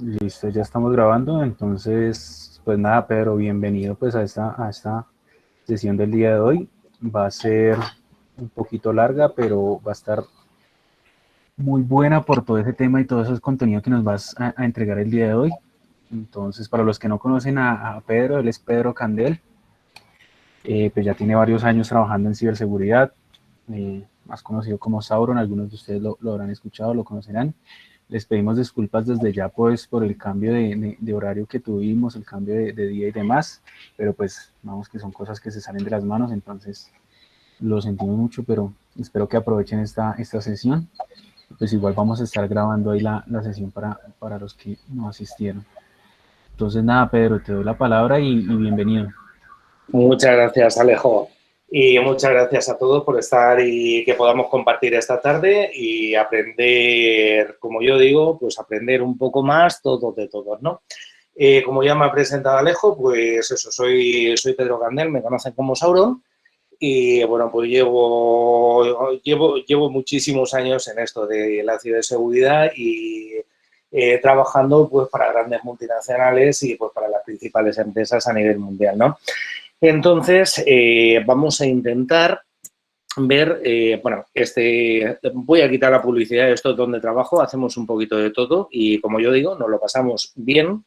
Listo, ya estamos grabando, entonces, pues nada, Pedro, bienvenido pues a esta sesión del día de hoy. Va a ser un poquito larga, pero va a estar muy buena por todo ese tema y todo ese contenido que nos vas a entregar el día de hoy. Entonces, para los que no conocen a Pedro, él es Pedro Candel, pues ya tiene varios años trabajando en ciberseguridad, más conocido como Sauron, algunos de ustedes lo habrán escuchado, lo conocerán. Les pedimos disculpas desde ya pues por el cambio de horario que tuvimos, el cambio de día y demás, pero pues vamos que son cosas que se salen de las manos, entonces lo sentimos mucho, pero espero que aprovechen esta sesión. Pues igual vamos a estar grabando ahí la sesión para los que no asistieron. Entonces nada, Pedro, te doy la palabra y bienvenido. Muchas gracias, Alejo. Y muchas gracias a todos por estar y que podamos compartir esta tarde y aprender, como yo digo, pues aprender un poco más todos de todos, ¿no? Como ya me ha presentado Alejo, pues eso, soy Pedro Candel, me conocen como Sauron. Y bueno, pues llevo muchísimos años en esto de la ciberseguridad y trabajando pues para grandes multinacionales y pues para las principales empresas a nivel mundial, ¿no? Entonces, vamos a intentar ver, voy a quitar la publicidad de esto donde trabajo, hacemos un poquito de todo y como yo digo, nos lo pasamos bien.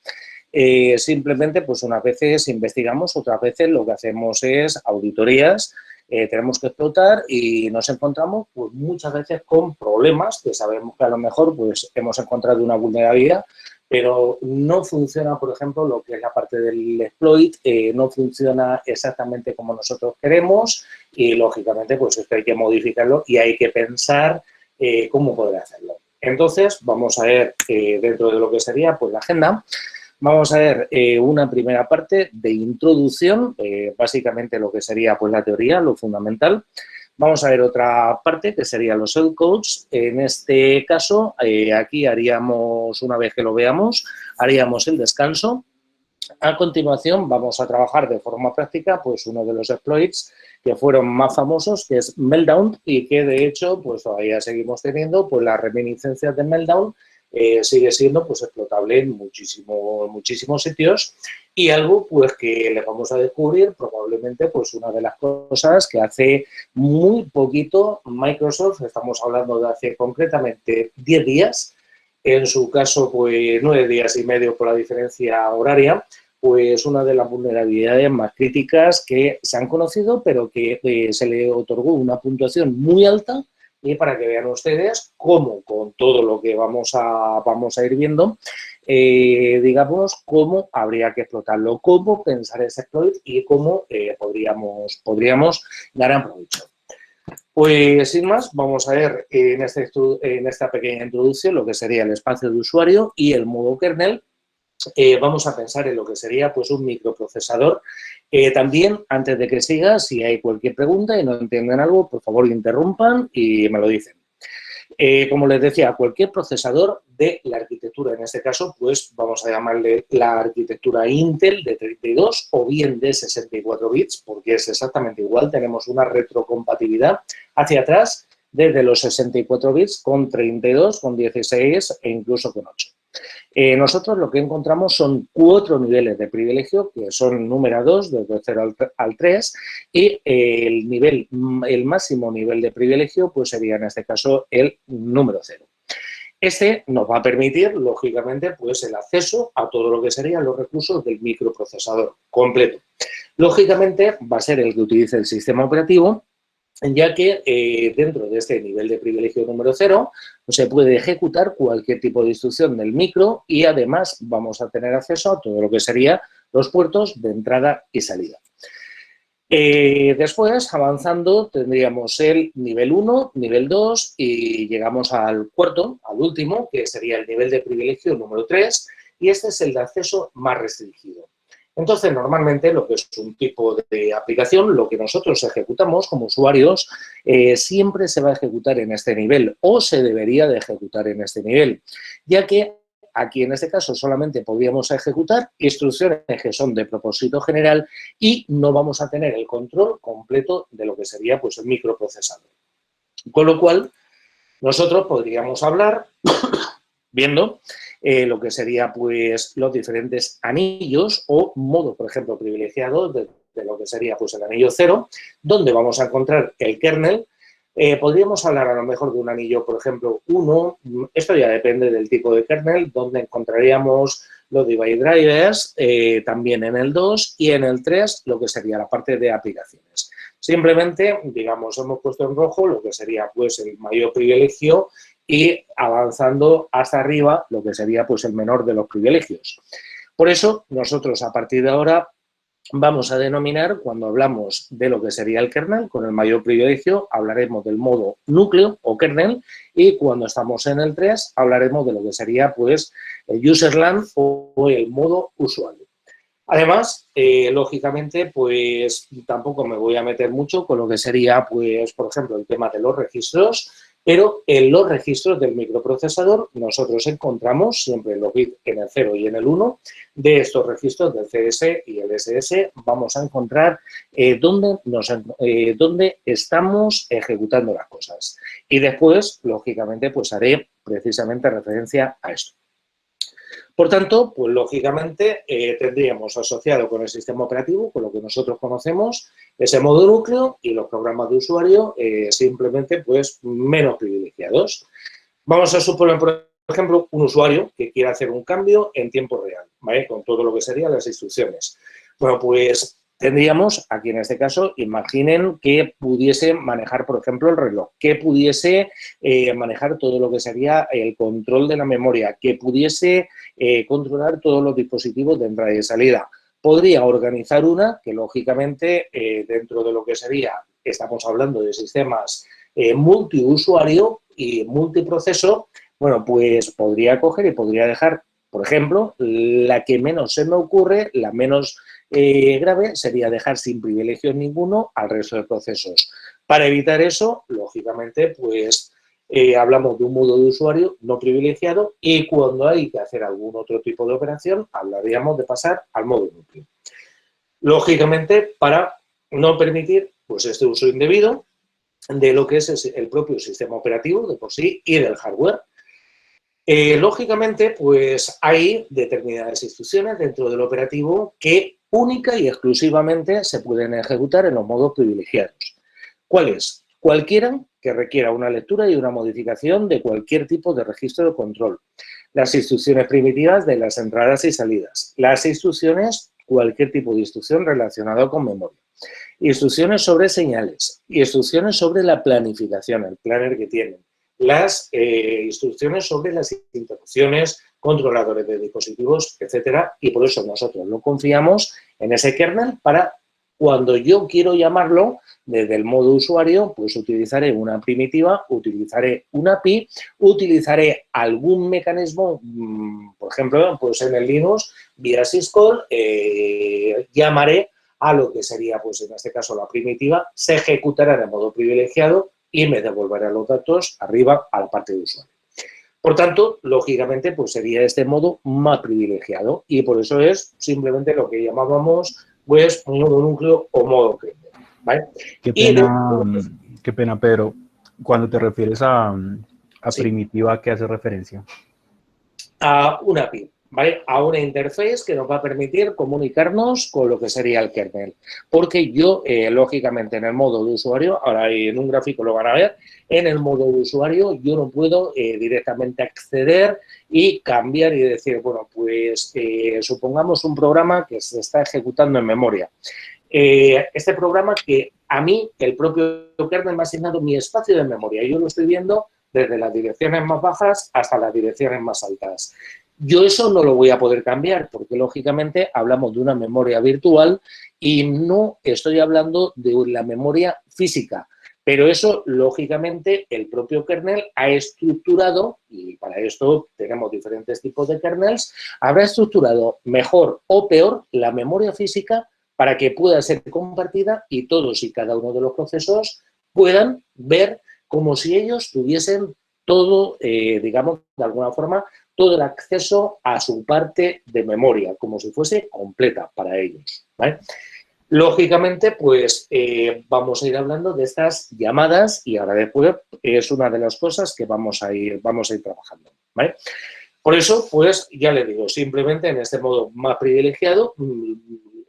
Simplemente, pues unas veces investigamos, otras veces lo que hacemos es auditorías, tenemos que explotar y nos encontramos pues, muchas veces con problemas que sabemos que a lo mejor pues, hemos encontrado una vulnerabilidad, pero no funciona, por ejemplo, lo que es la parte del exploit, no funciona exactamente como nosotros queremos y, lógicamente, pues esto hay que modificarlo y hay que pensar cómo poder hacerlo. Entonces, vamos a ver dentro de lo que sería pues, la agenda. Vamos a ver una primera parte de introducción, básicamente lo que sería pues, la teoría, lo fundamental. Vamos a ver otra parte que serían los shellcodes. En este caso, aquí haríamos, una vez que lo veamos, haríamos el descanso. A continuación, vamos a trabajar de forma práctica pues, uno de los exploits que fueron más famosos, que es Meltdown, y que de hecho pues, todavía seguimos teniendo pues, las reminiscencias de Meltdown. Sigue siendo pues, explotable en muchísimos sitios y algo pues, que le vamos a descubrir probablemente pues, una de las cosas que hace muy poquito Microsoft, estamos hablando de hace concretamente 10 días, en su caso pues 9 días y medio por la diferencia horaria, pues una de las vulnerabilidades más críticas que se han conocido, pero que se le otorgó una puntuación muy alta y para que vean ustedes cómo con todo lo que vamos a ir viendo, digamos, cómo habría que explotarlo, cómo pensar ese exploit y cómo podríamos dar provecho. Pues sin más, vamos a ver en esta pequeña introducción lo que sería el espacio de usuario y el modo kernel. Vamos a pensar en lo que sería pues, un microprocesador. También, antes de que siga, si hay cualquier pregunta y no entienden algo, por favor interrumpan y me lo dicen. Como les decía, cualquier procesador de la arquitectura, en este caso, pues vamos a llamarle la arquitectura Intel de 32 o bien de 64 bits, porque es exactamente igual, tenemos una retrocompatibilidad hacia atrás desde los 64 bits con 32, con 16 e incluso con 8. Nosotros lo que encontramos son 4 niveles de privilegio que son numerados desde 0 al 3 y el máximo nivel de privilegio pues sería en este caso el número 0. Este nos va a permitir, lógicamente, pues el acceso a todo lo que serían los recursos del microprocesador completo. Lógicamente, va a ser el que utilice el sistema operativo, ya que dentro de este nivel de privilegio número 0 se puede ejecutar cualquier tipo de instrucción del micro y además vamos a tener acceso a todo lo que serían los puertos de entrada y salida. Después, avanzando, tendríamos el nivel 1, nivel 2 y llegamos al cuarto, al último, que sería el nivel de privilegio número 3 y este es el de acceso más restringido. Entonces, normalmente lo que es un tipo de aplicación, lo que nosotros ejecutamos como usuarios, siempre se va a ejecutar en este nivel o se debería de ejecutar en este nivel, ya que aquí en este caso solamente podríamos ejecutar instrucciones que son de propósito general y no vamos a tener el control completo de lo que sería pues, el microprocesador. Con lo cual, nosotros podríamos hablar viendo lo que sería pues los diferentes anillos o modo, por ejemplo, privilegiado de lo que sería pues el anillo 0, donde vamos a encontrar el kernel. Podríamos hablar a lo mejor de un anillo, por ejemplo, 1, esto ya depende del tipo de kernel, donde encontraríamos los device drivers, también en el 2 y en el 3 lo que sería la parte de aplicaciones. Simplemente, digamos, hemos puesto en rojo lo que sería pues el mayor privilegio y avanzando hasta arriba lo que sería pues el menor de los privilegios. Por eso, nosotros a partir de ahora vamos a denominar, cuando hablamos de lo que sería el kernel, con el mayor privilegio, hablaremos del modo núcleo o kernel, y cuando estamos en el 3 hablaremos de lo que sería pues el userland o el modo usuario. Además, lógicamente, pues tampoco me voy a meter mucho con lo que sería, pues, por ejemplo, el tema de los registros, pero en los registros del microprocesador nosotros encontramos siempre los bits en el 0 y en el 1 de estos registros del CS y el SS. Vamos a encontrar dónde estamos ejecutando las cosas. Y después, lógicamente, pues haré precisamente referencia a esto. Por tanto, pues lógicamente tendríamos asociado con el sistema operativo, con lo que nosotros conocemos, ese modo núcleo y los programas de usuario simplemente pues menos privilegiados. Vamos a suponer, por ejemplo, un usuario que quiera hacer un cambio en tiempo real, ¿vale? Con todo lo que serían las instrucciones. Bueno, pues tendríamos, aquí en este caso, imaginen que pudiese manejar, por ejemplo, el reloj, que pudiese manejar todo lo que sería el control de la memoria, que pudiese controlar todos los dispositivos de entrada y salida. Podría organizar una que, lógicamente, dentro de lo que sería, estamos hablando de sistemas multiusuario y multiproceso, bueno, pues podría coger y podría dejar, por ejemplo, la que menos se me ocurre, la menos grave, sería dejar sin privilegios ninguno al resto de procesos. Para evitar eso, lógicamente, pues hablamos de un modo de usuario no privilegiado y cuando hay que hacer algún otro tipo de operación, hablaríamos de pasar al modo núcleo. Lógicamente, para no permitir pues este uso indebido de lo que es el propio sistema operativo de por sí y del hardware. Lógicamente, pues hay determinadas instrucciones dentro del operativo que única y exclusivamente se pueden ejecutar en los modos privilegiados. ¿Cuáles? Cualquiera que requiera una lectura y una modificación de cualquier tipo de registro de control. Las instrucciones primitivas de las entradas y salidas. Las instrucciones, cualquier tipo de instrucción relacionada con memoria. Instrucciones sobre señales. Instrucciones sobre la planificación, el planner que tienen. Las instrucciones sobre las interrupciones, controladores de dispositivos, etcétera. Y por eso nosotros lo confiamos en ese kernel para cuando yo quiero llamarlo desde el modo usuario, pues utilizaré una primitiva, utilizaré una API, utilizaré algún mecanismo, por ejemplo, pues en el Linux, vía syscall, llamaré a lo que sería, pues en este caso, la primitiva, se ejecutará de modo privilegiado y me devolverá los datos arriba a la parte de usuario. Por tanto, lógicamente, pues sería este modo más privilegiado y por eso es simplemente lo que llamábamos pues modo núcleo o modo kernel, ¿vale? Qué pena, Pedro. Cuando te refieres a sí, primitiva, ¿a qué hace referencia? A una API, ¿vale? A una interface que nos va a permitir comunicarnos con lo que sería el kernel. Porque yo, lógicamente, en el modo de usuario, ahora en un gráfico lo van a ver, en el modo de usuario yo no puedo directamente acceder y cambiar y decir, bueno, pues supongamos un programa que se está ejecutando en memoria. Este programa que a mí, el propio kernel me ha asignado mi espacio de memoria. Yo lo estoy viendo desde las direcciones más bajas hasta las direcciones más altas. Yo eso no lo voy a poder cambiar porque, lógicamente, hablamos de una memoria virtual y no estoy hablando de la memoria física. Pero eso, lógicamente, el propio kernel ha estructurado, y para esto tenemos diferentes tipos de kernels, habrá estructurado mejor o peor la memoria física para que pueda ser compartida y todos y cada uno de los procesos puedan ver como si ellos tuviesen todo, digamos, de alguna forma, todo el acceso a su parte de memoria, como si fuese completa para ellos, ¿vale? Lógicamente, pues vamos a ir hablando de estas llamadas y ahora después es una de las cosas que vamos a ir trabajando, ¿vale? Por eso, pues ya le digo, simplemente en este modo más privilegiado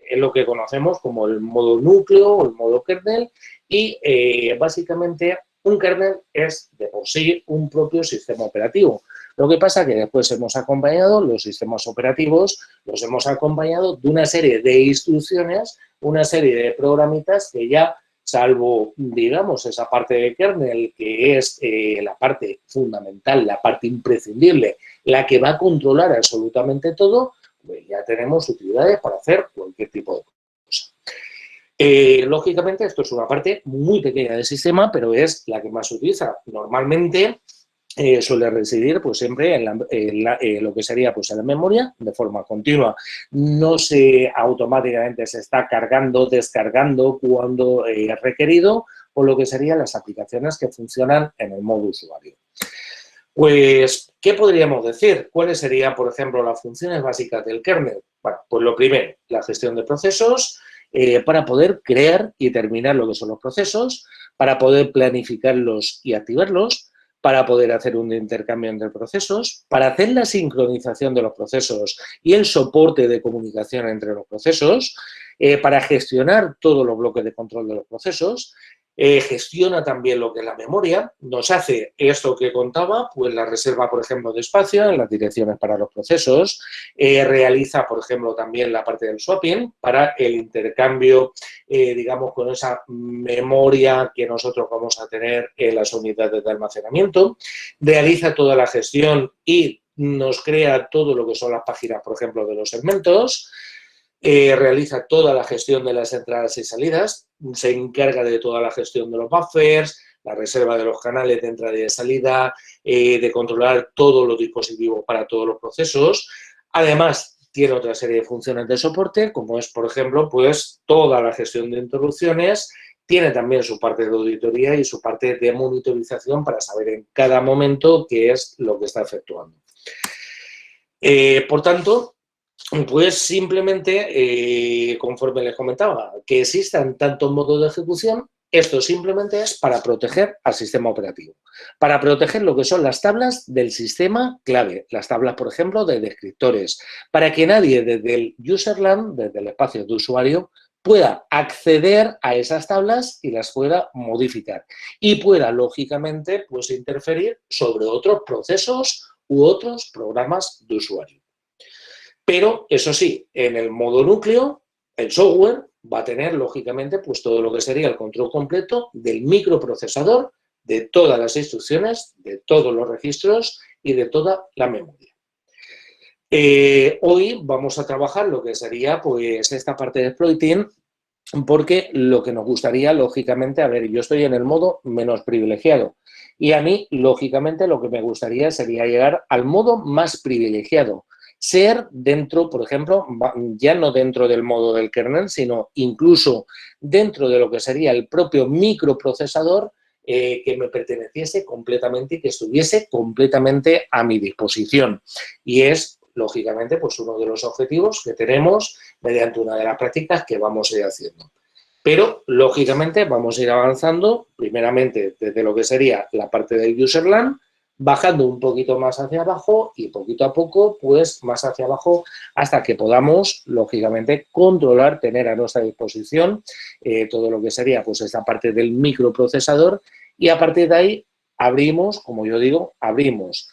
es lo que conocemos como el modo núcleo o el modo kernel y básicamente un kernel es de por sí un propio sistema operativo. Lo que pasa es que después hemos acompañado los sistemas operativos, los hemos acompañado de una serie de instrucciones, una serie de programitas que ya, salvo, digamos, esa parte de kernel que es la parte fundamental, la parte imprescindible, la que va a controlar absolutamente todo, pues ya tenemos utilidades para hacer cualquier tipo de cosa. Lógicamente, esto es una parte muy pequeña del sistema, pero es la que más se utiliza. Normalmente suele residir pues siempre en lo que sería pues en la memoria de forma continua. No se automáticamente se está cargando, descargando cuando es requerido, o lo que serían las aplicaciones que funcionan en el modo usuario. Pues, ¿qué podríamos decir? ¿Cuáles serían, por ejemplo, las funciones básicas del kernel? Bueno, pues lo primero, la gestión de procesos, para poder crear y terminar lo que son los procesos, para poder planificarlos y activarlos, para poder hacer un intercambio entre procesos, para hacer la sincronización de los procesos y el soporte de comunicación entre los procesos, para gestionar todos los bloques de control de los procesos, gestiona también lo que es la memoria, nos hace esto que contaba, pues la reserva, por ejemplo, de espacio en las direcciones para los procesos, realiza, por ejemplo, también la parte del swapping para el intercambio, digamos, con esa memoria que nosotros vamos a tener en las unidades de almacenamiento, realiza toda la gestión y nos crea todo lo que son las páginas, por ejemplo, de los segmentos, realiza toda la gestión de las entradas y salidas, se encarga de toda la gestión de los buffers, la reserva de los canales de entrada y de salida, de controlar todos los dispositivos para todos los procesos. Además, tiene otra serie de funciones de soporte, como es, por ejemplo, pues toda la gestión de interrupciones. Tiene también su parte de auditoría y su parte de monitorización para saber en cada momento qué es lo que está efectuando. Por tanto, pues simplemente, conforme les comentaba, que existan tantos modos de ejecución, esto simplemente es para proteger al sistema operativo, para proteger lo que son las tablas del sistema clave, las tablas, por ejemplo, de descriptores, para que nadie desde el userland, desde el espacio de usuario, pueda acceder a esas tablas y las pueda modificar y pueda, lógicamente, pues interferir sobre otros procesos u otros programas de usuario. Pero, eso sí, en el modo núcleo, el software va a tener, lógicamente, pues todo lo que sería el control completo del microprocesador, de todas las instrucciones, de todos los registros y de toda la memoria. Hoy vamos a trabajar lo que sería pues esta parte de exploiting, porque lo que nos gustaría, lógicamente, a ver, yo estoy en el modo menos privilegiado y a mí, lógicamente, lo que me gustaría sería llegar al modo más privilegiado, ser dentro, por ejemplo, ya no dentro del modo del kernel, sino incluso dentro de lo que sería el propio microprocesador, que me perteneciese completamente y que estuviese completamente a mi disposición. Y es, lógicamente, pues uno de los objetivos que tenemos mediante una de las prácticas que vamos a ir haciendo. Pero, lógicamente, vamos a ir avanzando, primeramente, desde lo que sería la parte del userland, bajando un poquito más hacia abajo y poquito a poco, pues, más hacia abajo, hasta que podamos, lógicamente, controlar, tener a nuestra disposición todo lo que sería, pues, esta parte del microprocesador y a partir de ahí abrimos, como yo digo, abrimos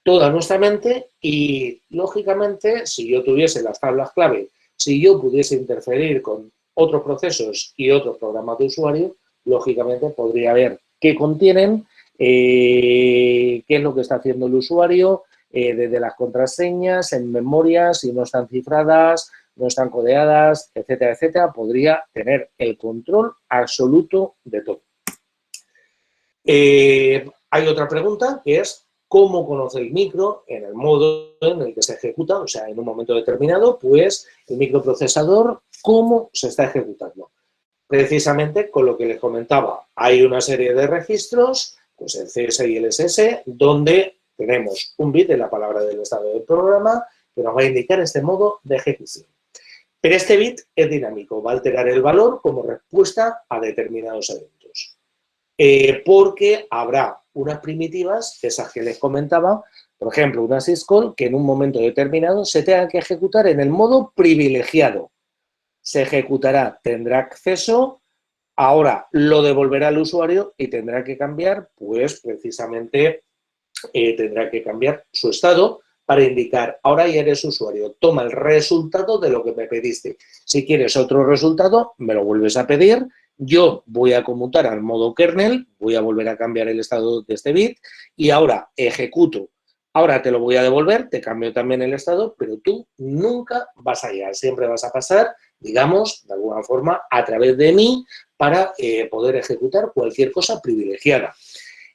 toda nuestra mente y, lógicamente, si yo tuviese las tablas clave, si yo pudiese interferir con otros procesos y otros programas de usuario, lógicamente podría ver qué contienen, qué es lo que está haciendo el usuario, desde las contraseñas, en memoria, si no están cifradas, no están codeadas, etcétera, etcétera, podría tener el control absoluto de todo. Hay otra pregunta que es cómo conoce el micro en el modo en el que se ejecuta, o sea, en un momento determinado, pues el microprocesador, cómo se está ejecutando. Precisamente con lo que les comentaba, hay una serie de registros, pues el CS y el SS, donde tenemos un bit de la palabra del estado del programa que nos va a indicar este modo de ejecución. Pero este bit es dinámico, va a alterar el valor como respuesta a determinados eventos. Porque habrá unas primitivas, esas que les comentaba, por ejemplo, una syscall que en un momento determinado se tenga que ejecutar en el modo privilegiado. Se ejecutará, tendrá acceso, ahora lo devolverá al usuario y tendrá que cambiar, pues precisamente tendrá que cambiar su estado para indicar, ahora ya eres usuario, toma el resultado de lo que me pediste. Si quieres otro resultado, me lo vuelves a pedir, yo voy a conmutar al modo kernel, voy a volver a cambiar el estado de este bit y ahora ejecuto. Ahora te lo voy a devolver, te cambio también el estado, pero tú nunca vas allá, siempre vas a pasar, digamos, de alguna forma, a través de mí para poder ejecutar cualquier cosa privilegiada.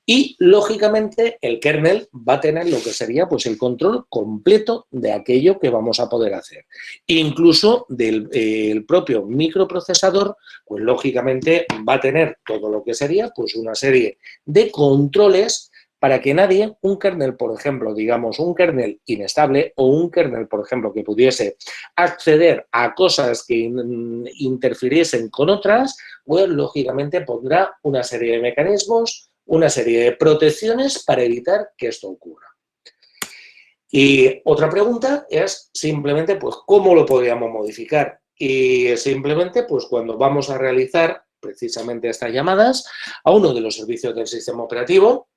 Y, lógicamente, el kernel va a tener lo que sería pues, el control completo de aquello que vamos a poder hacer. Incluso del propio microprocesador, pues, lógicamente, va a tener todo lo que sería pues, una serie de controles para que nadie, un kernel, por ejemplo, digamos, un kernel inestable o un kernel, por ejemplo, que pudiese acceder a cosas que interfiriesen con otras, pues, lógicamente, pondrá una serie de mecanismos, una serie de protecciones para evitar que esto ocurra. Y otra pregunta es simplemente, pues, ¿cómo lo podríamos modificar? Y simplemente, pues, cuando vamos a realizar precisamente estas llamadas a uno de los servicios del sistema operativo,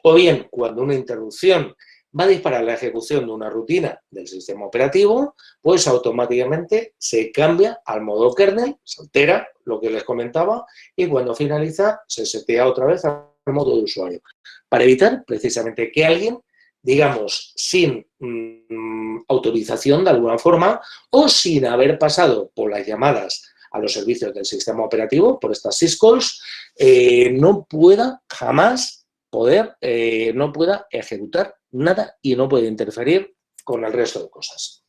o bien cuando una interrupción va a disparar la ejecución de una rutina del sistema operativo, pues automáticamente se cambia al modo kernel, se altera lo que les comentaba y cuando finaliza se setea otra vez al modo de usuario, para evitar precisamente que alguien, digamos, sin autorización de alguna forma o sin haber pasado por las llamadas a los servicios del sistema operativo, por estas syscalls, no pueda jamás no pueda ejecutar nada y no puede interferir con el resto de cosas.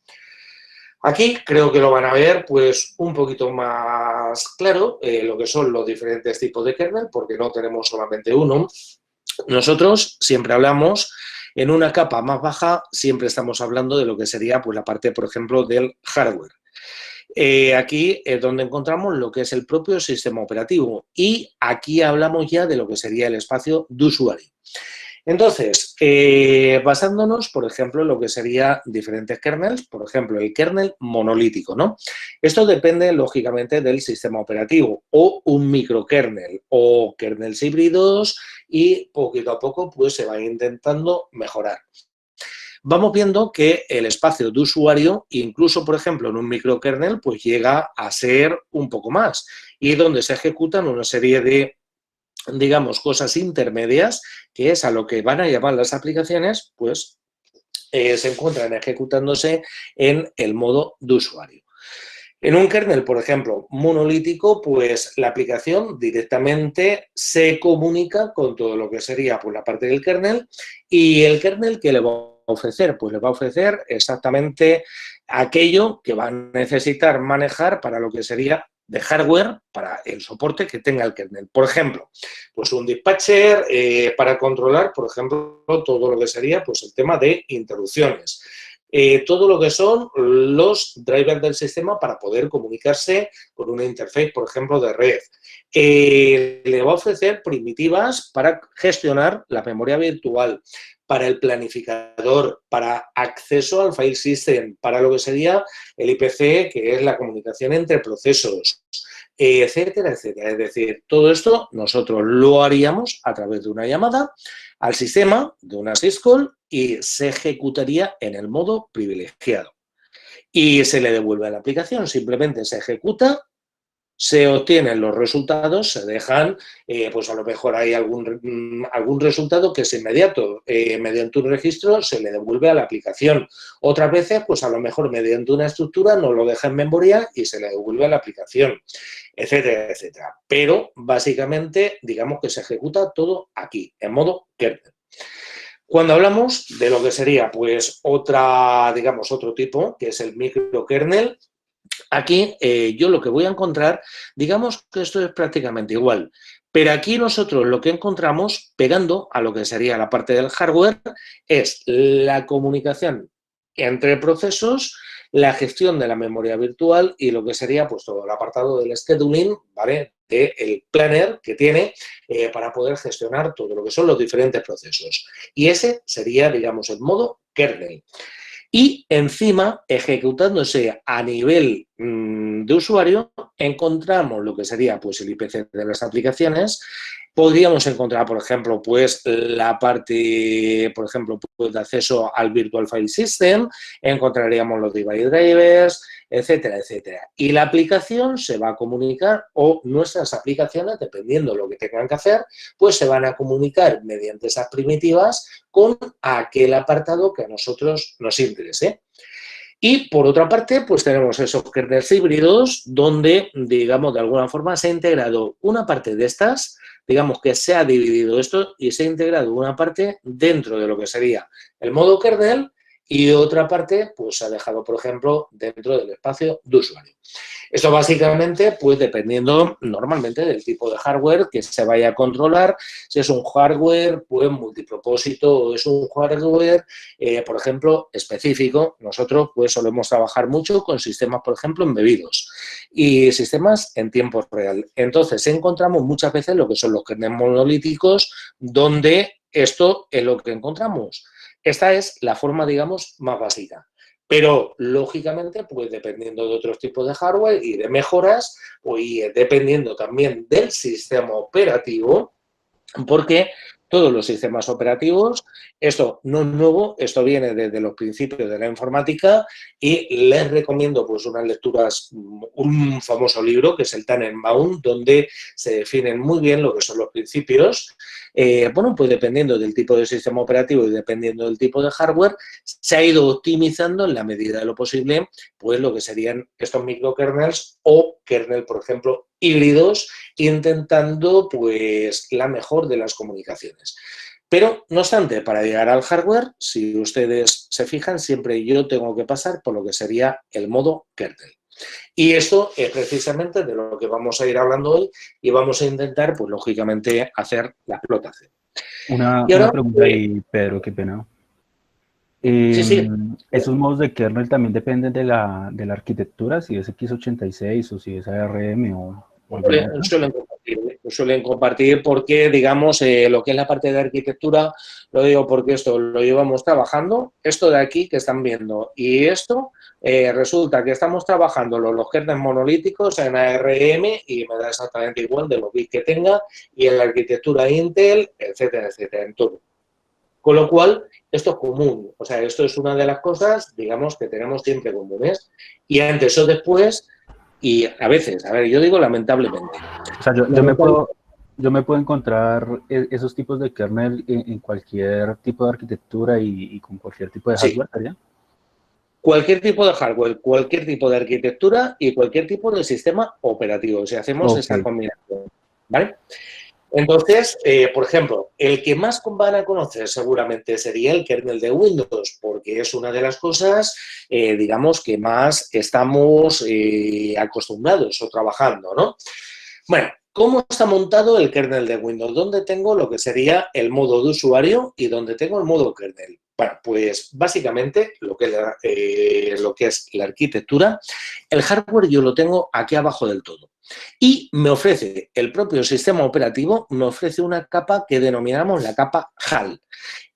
Aquí creo que lo van a ver pues un poquito más claro lo que son los diferentes tipos de kernel, porque no tenemos solamente uno. Nosotros siempre hablamos en una capa más baja, siempre estamos hablando de lo que sería pues, la parte, por ejemplo, del hardware. Aquí es donde encontramos lo que es el propio sistema operativo y aquí hablamos ya de lo que sería el espacio de usuario. Entonces, basándonos, por ejemplo, en lo que sería diferentes kernels, por ejemplo, el kernel monolítico, ¿no? Esto depende, lógicamente, del sistema operativo o un microkernel o kernels híbridos y poquito a poco pues se va intentando mejorar. Vamos viendo que el espacio de usuario, incluso, por ejemplo, en un microkernel, pues llega a ser un poco más y donde se ejecutan una serie de, digamos, cosas intermedias, que es a lo que van a llamar las aplicaciones, pues se encuentran ejecutándose en el modo de usuario. En un kernel, por ejemplo, monolítico, pues la aplicación directamente se comunica con todo lo que sería pues, la parte del kernel y el kernel que le va a ofrecer, pues le va a ofrecer exactamente aquello que va a necesitar manejar para lo que sería de hardware para el soporte que tenga el kernel. Por ejemplo, pues un dispatcher para controlar, por ejemplo, todo lo que sería pues el tema de interrupciones. Todo lo que son los drivers del sistema para poder comunicarse con una interface, por ejemplo, de red. Le va a ofrecer primitivas para gestionar la memoria virtual, para el planificador, para acceso al file system, para lo que sería el IPC, que es la comunicación entre procesos, etcétera, etcétera. Es decir, todo esto nosotros lo haríamos a través de una llamada al sistema de una syscall y se ejecutaría en el modo privilegiado. Y se le devuelve a la aplicación, simplemente se ejecuta, se obtienen los resultados, se dejan, pues a lo mejor hay algún resultado que es inmediato. Mediante un registro se le devuelve a la aplicación. Otras veces, pues a lo mejor mediante una estructura no lo deja en memoria y se le devuelve a la aplicación, etcétera, etcétera. Pero básicamente, digamos que se ejecuta todo aquí, en modo kernel. Cuando hablamos de lo que sería, pues, otro tipo, que es el microkernel, aquí yo lo que voy a encontrar, digamos que esto es prácticamente igual, pero aquí nosotros lo que encontramos, pegando a lo que sería la parte del hardware, es la comunicación entre procesos la gestión de la memoria virtual y lo que sería pues todo el apartado del scheduling, ¿vale? Del planner que tiene para poder gestionar todo lo que son los diferentes procesos. Y ese sería, digamos, el modo kernel. Y encima, ejecutándose a nivel de usuario, encontramos lo que sería pues, el IPC de las aplicaciones. Podríamos encontrar, por ejemplo, pues la parte, por ejemplo, pues, de acceso al Virtual File System, encontraríamos los device drivers, etcétera, etcétera. Y la aplicación se va a comunicar, o nuestras aplicaciones, dependiendo de lo que tengan que hacer, pues se van a comunicar mediante esas primitivas con aquel apartado que a nosotros nos interese. Y por otra parte, pues tenemos esos kernels híbridos donde, digamos, de alguna forma se ha integrado una parte de estas, digamos que se ha dividido esto y se ha integrado una parte dentro de lo que sería el modo kernel y otra parte, pues se ha dejado, por ejemplo, dentro del espacio de usuario. Esto básicamente, pues dependiendo normalmente del tipo de hardware que se vaya a controlar, si es un hardware pues multipropósito o es un hardware, por ejemplo, específico. Nosotros pues solemos trabajar mucho con sistemas, por ejemplo, embebidos y sistemas en tiempo real. Entonces, encontramos muchas veces lo que son los kernels monolíticos, donde esto es lo que encontramos. Esta es la forma, digamos, más básica. Pero, lógicamente, pues dependiendo de otros tipos de hardware y de mejoras, pues dependiendo también del sistema operativo, porque todos los sistemas operativos, esto no es nuevo, esto viene desde los principios de la informática y les recomiendo pues unas lecturas, un famoso libro que es el Tannenbaum, donde se definen muy bien lo que son los principios. Bueno, pues dependiendo del tipo de sistema operativo y dependiendo del tipo de hardware, se ha ido optimizando en la medida de lo posible pues lo que serían estos microkernels o kernel, por ejemplo, híbridos, intentando pues la mejor de las comunicaciones. Pero, no obstante, para llegar al hardware, si ustedes se fijan, siempre yo tengo que pasar por lo que sería el modo kernel. Y esto es precisamente de lo que vamos a ir hablando hoy y vamos a intentar, pues lógicamente, hacer la explotación. Y Una ahora, pregunta ahí, Pedro, qué pena. sí, sí, ¿Esos modos de kernel también dependen de la arquitectura, si es x86 o si es ARM o alguna otra? suelen compartir porque, digamos, lo que es la parte de arquitectura, lo digo porque esto lo llevamos trabajando, esto de aquí que están viendo y esto, resulta que estamos trabajando los kernels monolíticos en ARM y me da exactamente igual de los bits que tenga y en la arquitectura Intel, etcétera, etcétera, en todo. Con lo cual, esto es común, o sea, esto es una de las cosas, digamos, que tenemos siempre comunes y antes o después, y a veces, a ver, yo digo lamentablemente. O sea, yo me puedo encontrar esos tipos de kernel en cualquier tipo de arquitectura y con cualquier tipo de Sí, hardware, ¿sería? cualquier tipo de hardware, cualquier tipo de arquitectura y cualquier tipo de sistema operativo, si hacemos Ok, esa combinación, ¿vale? Entonces, por ejemplo, el que más van a conocer seguramente sería el kernel de Windows, porque es una de las cosas, digamos, que más estamos acostumbrados o trabajando, ¿no? Bueno, ¿cómo está montado el kernel de Windows? ¿Dónde tengo lo que sería el modo de usuario y dónde tengo el modo kernel? Bueno, pues básicamente lo que es la arquitectura, el hardware yo lo tengo aquí abajo del todo. Y me ofrece, el propio sistema operativo me ofrece una capa que denominamos la capa HAL.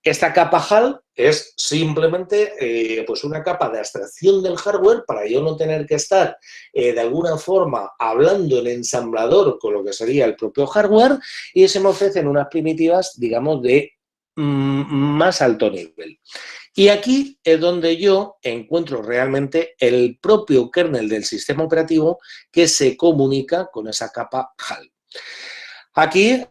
Esta capa HAL es simplemente pues una capa de abstracción del hardware para yo no tener que estar de alguna forma hablando en ensamblador con lo que sería el propio hardware y se me ofrecen unas primitivas, digamos, de más alto nivel. Y aquí es donde yo encuentro realmente el propio kernel del sistema operativo que se comunica con esa capa HAL. Aquí,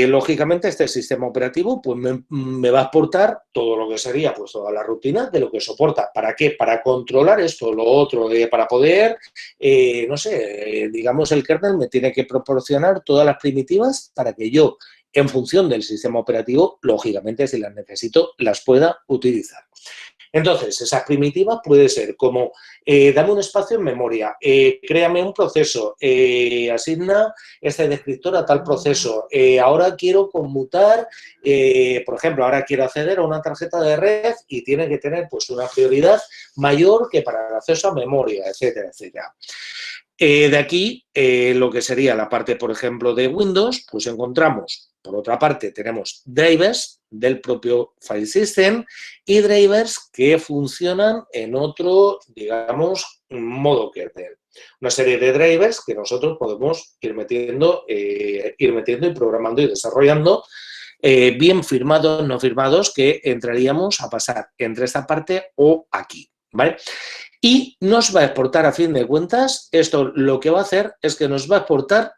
lógicamente, este sistema operativo pues me va a aportar todo lo que sería pues toda la rutina de lo que soporta. ¿Para qué? Para controlar esto, lo otro, para poder, no sé, digamos, el kernel me tiene que proporcionar todas las primitivas para que yo, en función del sistema operativo, lógicamente, si las necesito, las pueda utilizar. Entonces, esas primitivas puede ser como, dame un espacio en memoria, créame un proceso, asigna este descriptor a tal proceso, ahora quiero conmutar, por ejemplo, ahora quiero acceder a una tarjeta de red y tiene que tener pues una prioridad mayor que para el acceso a memoria, etcétera, etcétera. De aquí, lo que sería la parte, por ejemplo, de Windows, pues encontramos, por otra parte, tenemos drivers del propio file system y drivers que funcionan en otro, digamos, modo kernel. Una serie de drivers que nosotros podemos ir metiendo y programando y desarrollando, bien firmados, no firmados, que entraríamos a pasar entre esta parte o aquí, ¿vale? Y nos va a exportar, a fin de cuentas, esto lo que va a hacer es que nos va a exportar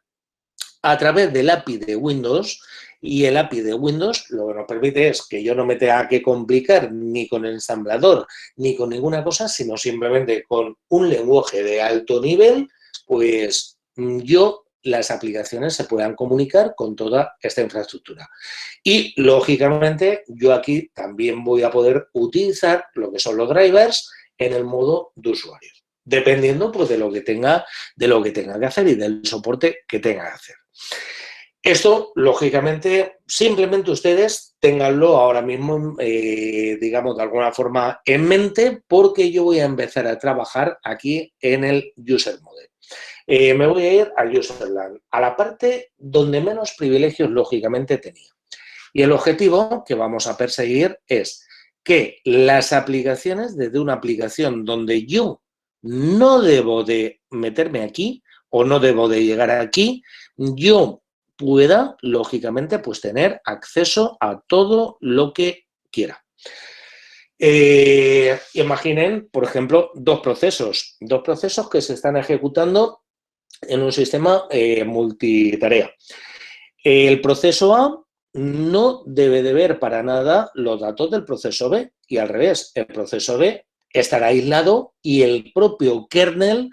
a través del API de Windows, y el API de Windows lo que nos permite es que yo no me tenga que complicar ni con el ensamblador ni con ninguna cosa, sino simplemente con un lenguaje de alto nivel, pues las aplicaciones se puedan comunicar con toda esta infraestructura. Y, lógicamente, yo aquí también voy a poder utilizar lo que son los drivers en el modo de usuario, dependiendo pues, de lo que tenga que hacer y del soporte que tenga que hacer. Esto, lógicamente, simplemente ustedes ténganlo ahora mismo, digamos, de alguna forma en mente, porque yo voy a empezar a trabajar aquí en el User Mode. Me voy a ir a Userland, a la parte donde menos privilegios, lógicamente, tenía. Y el objetivo que vamos a perseguir es que las aplicaciones, desde una aplicación donde yo no debo de meterme aquí o no debo de llegar aquí, yo pueda, lógicamente, pues tener acceso a todo lo que quiera. Imaginen, por ejemplo, dos procesos que se están ejecutando en un sistema multitarea. El proceso A no debe de ver para nada los datos del proceso B y al revés, el proceso B estará aislado y el propio kernel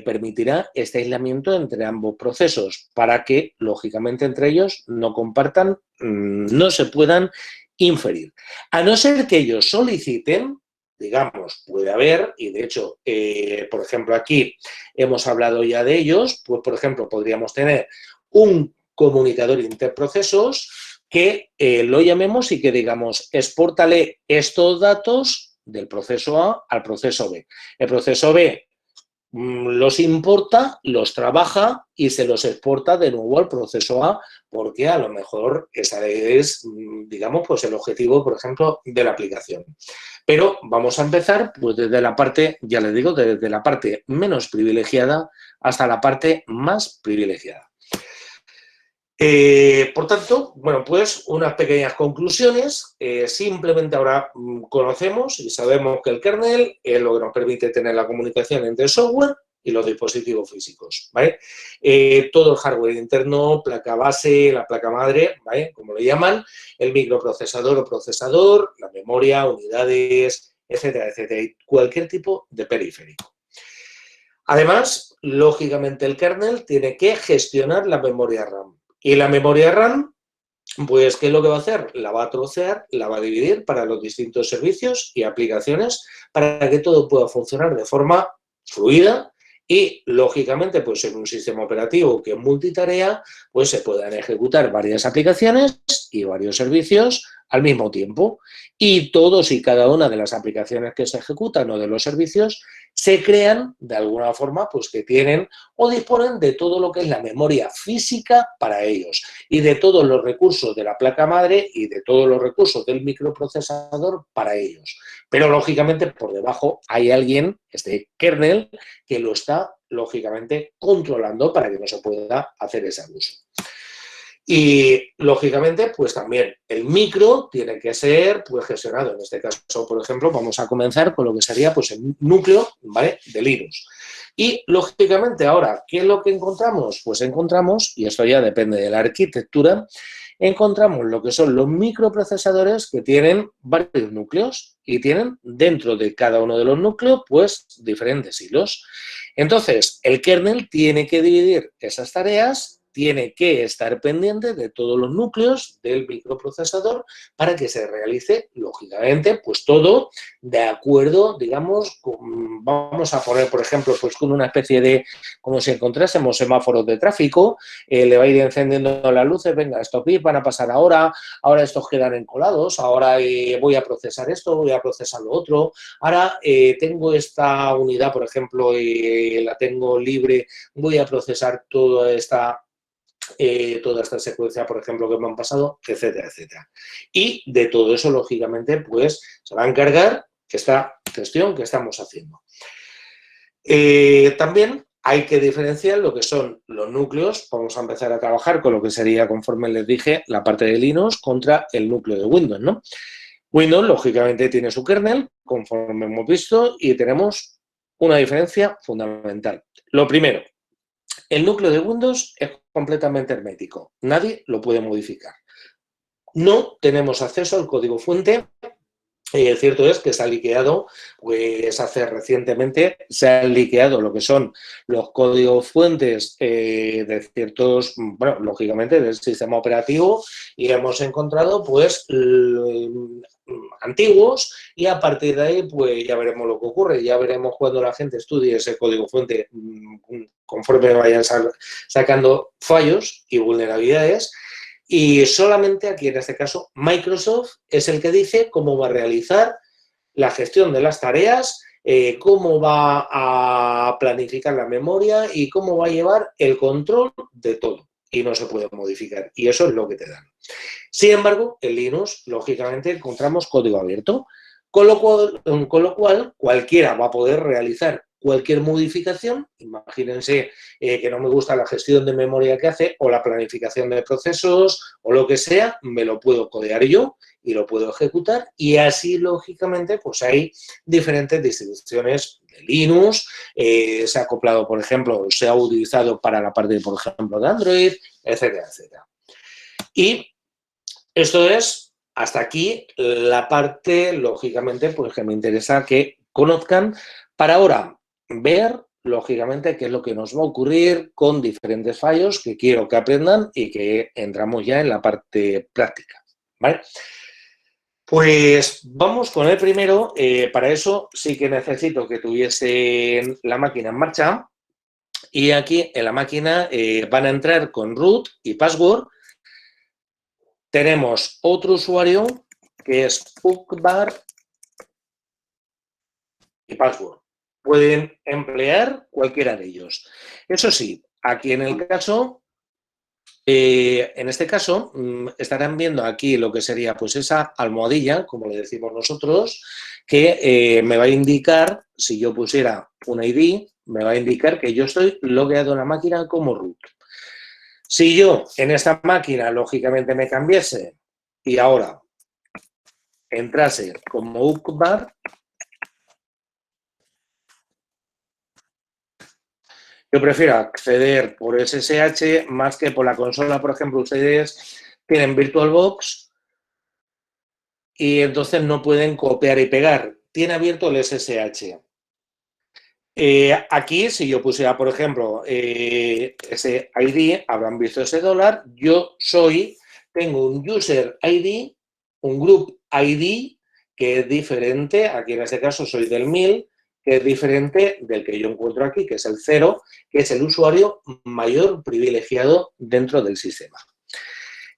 permitirá este aislamiento entre ambos procesos para que, lógicamente, entre ellos no compartan, no se puedan inferir. A no ser que ellos soliciten, digamos, puede haber, y de hecho, por ejemplo, aquí hemos hablado ya de ellos, pues, por ejemplo, podríamos tener un comunicador interprocesos que lo llamemos y que digamos, expórtale estos datos del proceso A al proceso B. El proceso B los importa, los trabaja y se los exporta de nuevo al proceso A, porque a lo mejor ese es, digamos, pues el objetivo, por ejemplo, de la aplicación. Pero vamos a empezar pues desde la parte, ya les digo, desde la parte menos privilegiada hasta la parte más privilegiada. Por tanto, bueno, pues unas pequeñas conclusiones. Simplemente ahora conocemos y sabemos que el kernel es lo que nos permite tener la comunicación entre el software y los dispositivos físicos, ¿vale? Todo el hardware interno, placa base, la placa madre, ¿vale? Como lo llaman, el microprocesador o procesador, la memoria, unidades, etcétera, etcétera, y cualquier tipo de periférico. Además, lógicamente, el kernel tiene que gestionar la memoria RAM. Y la memoria RAM, pues, ¿qué es lo que va a hacer? La va a trocear, la va a dividir para los distintos servicios y aplicaciones para que todo pueda funcionar de forma fluida y, lógicamente, pues en un sistema operativo que es multitarea, pues se puedan ejecutar varias aplicaciones y varios servicios al mismo tiempo. Y todos y cada una de las aplicaciones que se ejecutan o de los servicios se crean de alguna forma pues que tienen o disponen de todo lo que es la memoria física para ellos y de todos los recursos de la placa madre y de todos los recursos del microprocesador para ellos. Pero, lógicamente, por debajo hay alguien, este kernel, que lo está, lógicamente, controlando para que no se pueda hacer ese abuso. Y, lógicamente, pues también el micro tiene que ser pues, gestionado. En este caso, por ejemplo, vamos a comenzar con lo que sería pues, el núcleo, ¿vale?, de Linux. Y, lógicamente, ahora, ¿qué es lo que encontramos? Pues encontramos, y esto ya depende de la arquitectura, encontramos lo que son los microprocesadores que tienen varios núcleos y tienen dentro de cada uno de los núcleos pues diferentes hilos. Entonces, el kernel tiene que dividir esas tareas, tiene que estar pendiente de todos los núcleos del microprocesador para que se realice, lógicamente, pues todo de acuerdo, digamos, vamos a poner, por ejemplo, pues con una especie de, como si encontrásemos semáforos de tráfico, le va a ir encendiendo las luces, venga, estos bits van a pasar ahora estos quedan encolados, ahora voy a procesar esto, voy a procesar lo otro, ahora tengo esta unidad, por ejemplo, la tengo libre, voy a procesar toda esta secuencia, por ejemplo, que me han pasado, etcétera, etcétera. Y de todo eso, lógicamente, pues se va a encargar esta gestión que estamos haciendo. También hay que diferenciar lo que son los núcleos. Vamos a empezar a trabajar con lo que sería, conforme les dije, la parte de Linux contra el núcleo de Windows, ¿no? Windows, lógicamente, tiene su kernel, conforme hemos visto, y tenemos una diferencia fundamental. Lo primero, el núcleo de Windows es completamente hermético. Nadie lo puede modificar. No tenemos acceso al código fuente. Cierto es que se ha liqueado, pues recientemente se han liqueado lo que son los códigos fuentes de ciertos, bueno, lógicamente del sistema operativo, y hemos encontrado pues antiguos, y a partir de ahí pues ya veremos lo que ocurre, ya veremos cuando la gente estudie ese código fuente conforme vayan sacando fallos y vulnerabilidades. Y solamente aquí, en este caso, Microsoft es el que dice cómo va a realizar la gestión de las tareas, cómo va a planificar la memoria y cómo va a llevar el control de todo. Y no se puede modificar. Y eso es lo que te dan. Sin embargo, en Linux, lógicamente, encontramos código abierto, con lo cual cualquiera va a poder realizar cualquier modificación. Imagínense que no me gusta la gestión de memoria que hace o la planificación de procesos o lo que sea, me lo puedo codear yo y lo puedo ejecutar, y así, lógicamente, pues hay diferentes distribuciones de Linux, se ha acoplado, por ejemplo, se ha utilizado para la parte, por ejemplo, de Android, etcétera, etcétera. Y esto es, hasta aquí, la parte, lógicamente, pues que me interesa que conozcan para ahora ver, lógicamente, qué es lo que nos va a ocurrir con diferentes fallos que quiero que aprendan y que entramos ya en la parte práctica, ¿vale? Pues vamos con el primero. Para eso sí que necesito que tuviesen la máquina en marcha, y aquí en la máquina van a entrar con root y password. Tenemos otro usuario que es UCBAR y password. Pueden emplear cualquiera de ellos. Eso sí, aquí en el caso, en este caso, estarán viendo aquí lo que sería pues esa almohadilla, como le decimos nosotros, que me va a indicar, si yo pusiera un ID, me va a indicar que yo estoy logueado en la máquina como root. Si yo en esta máquina, lógicamente, me cambiase y ahora entrase como UCBAR, yo prefiero acceder por SSH más que por la consola. Por ejemplo, ustedes tienen VirtualBox y entonces no pueden copiar y pegar. Tiene abierto el SSH. Aquí, si yo pusiera, por ejemplo, ese ID, habrán visto ese dólar. Yo tengo un user ID, un group ID, que es diferente. Aquí en este caso soy del 1000, que es diferente del que yo encuentro aquí, que es el 0, que es el usuario mayor privilegiado dentro del sistema.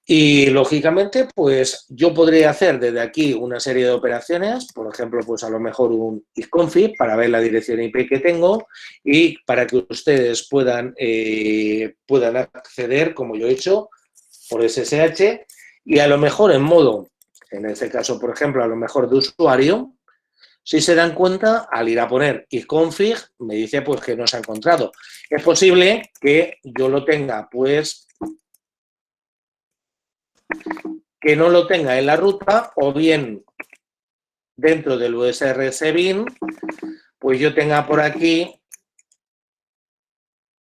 Y, lógicamente, pues yo podría hacer desde aquí una serie de operaciones, por ejemplo, pues a lo mejor un ifconfig para ver la dirección IP que tengo y para que ustedes puedan acceder, como yo he hecho, por SSH, y a lo mejor en modo, en este caso, por ejemplo, a lo mejor de usuario. Si se dan cuenta, al ir a poner ifconfig, me dice pues que no se ha encontrado. Es posible que yo lo tenga, pues, que no lo tenga en la ruta, o bien dentro del USRC bin, pues yo tenga por aquí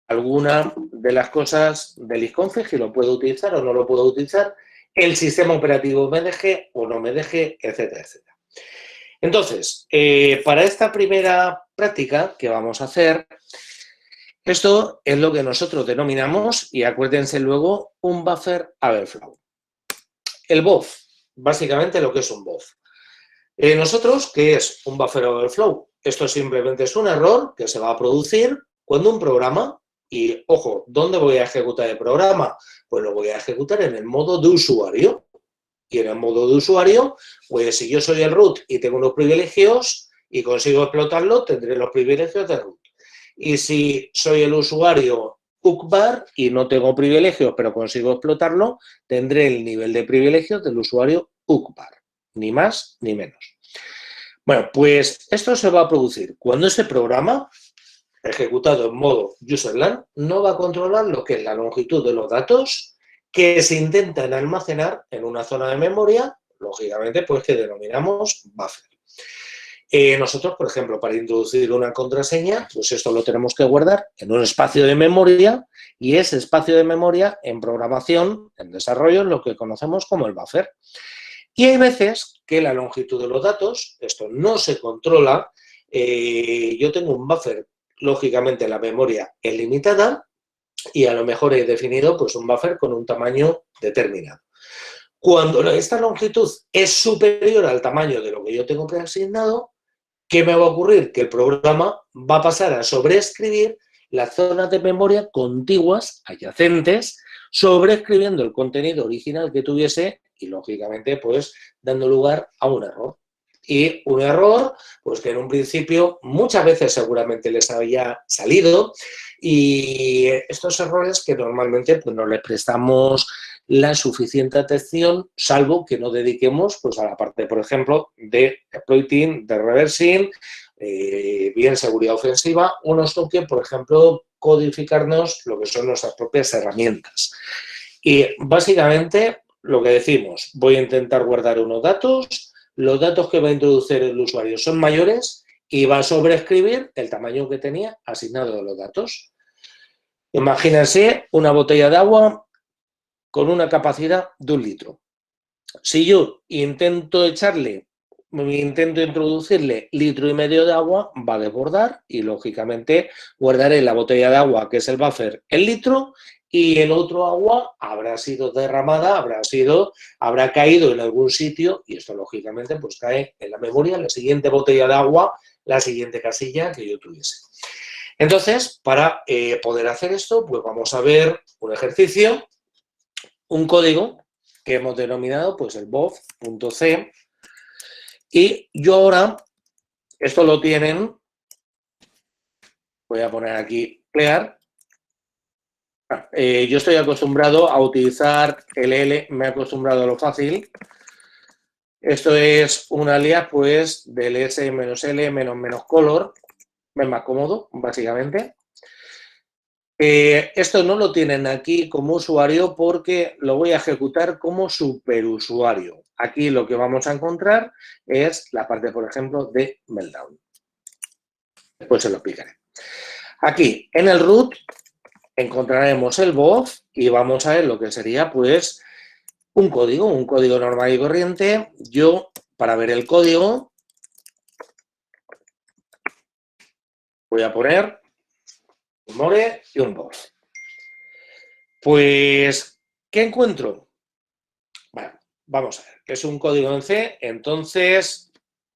alguna de las cosas del ifconfig y lo puedo utilizar o no lo puedo utilizar, el sistema operativo me deje o no me deje, etcétera, etcétera. Entonces, para esta primera práctica que vamos a hacer, Esto es lo que nosotros denominamos, y acuérdense luego, un buffer overflow. El BOF, básicamente lo que es un BOF. Nosotros, ¿qué es un buffer overflow? Esto simplemente es un error que se va a producir cuando un programa, y ojo, ¿dónde voy a ejecutar el programa? Pues lo voy a ejecutar en el modo de usuario. Y en el modo de usuario, pues si yo soy el root y tengo unos privilegios y consigo explotarlo, tendré los privilegios de root. Y si soy el usuario UCBAR y no tengo privilegios, pero consigo explotarlo, tendré el nivel de privilegios del usuario UCBAR. Ni más ni menos. Bueno, pues esto se va a producir cuando ese programa, ejecutado en modo userland, no va a controlar lo que es la longitud de los datos que se intentan almacenar en una zona de memoria, lógicamente, pues que denominamos buffer. Nosotros, por ejemplo, para introducir una contraseña, pues esto lo tenemos que guardar en un espacio de memoria, y ese espacio de memoria en programación, en desarrollo, es lo que conocemos como el buffer. Y hay veces que la longitud de los datos, esto no se controla. Yo tengo un buffer, lógicamente la memoria es limitada, y a lo mejor he definido pues un buffer con un tamaño determinado. Cuando esta longitud es superior al tamaño de lo que yo tengo preasignado, ¿qué me va a ocurrir? Que el programa va a pasar a sobreescribir las zonas de memoria contiguas, adyacentes, sobreescribiendo el contenido original que tuviese y, lógicamente, pues dando lugar a un error. Y un error, pues que en un principio muchas veces seguramente les había salido, y estos errores que normalmente pues no les prestamos la suficiente atención, salvo que no dediquemos pues a la parte, por ejemplo, de exploiting, de reversing, bien seguridad ofensiva, o nos toque, por ejemplo, codificarnos lo que son nuestras propias herramientas. Y básicamente lo que decimos, voy a intentar guardar unos datos, los datos que va a introducir el usuario son mayores y va a sobreescribir el tamaño que tenía asignado de los datos. Imagínense una botella de agua con una capacidad de 1 litro. Si yo intento introducirle 1,5 litros de agua, va a desbordar y, lógicamente, guardaré la botella de agua, que es el buffer, el litro, y el otro agua habrá sido derramada, habrá caído en algún sitio, y esto, lógicamente, pues cae en la memoria, la siguiente botella de agua, la siguiente casilla que yo tuviese. Entonces, para poder hacer esto, pues vamos a ver un ejercicio, un código que hemos denominado pues el bof.c, y yo ahora, esto lo tienen, voy a poner aquí clear. Yo estoy acostumbrado a utilizar LL, me he acostumbrado a lo fácil. Esto es un alias pues del S-L -color, es más cómodo, básicamente. Esto no lo tienen aquí como usuario porque lo voy a ejecutar como superusuario. Aquí lo que vamos a encontrar es la parte, por ejemplo, de Meltdown. Después se lo explicaré. Aquí, en el root, encontraremos el BOF y vamos a ver lo que sería, pues, un código normal y corriente. Yo, para ver el código, voy a poner un more y un BOF. Pues, ¿qué encuentro? Bueno, vamos a ver, es un código en C, entonces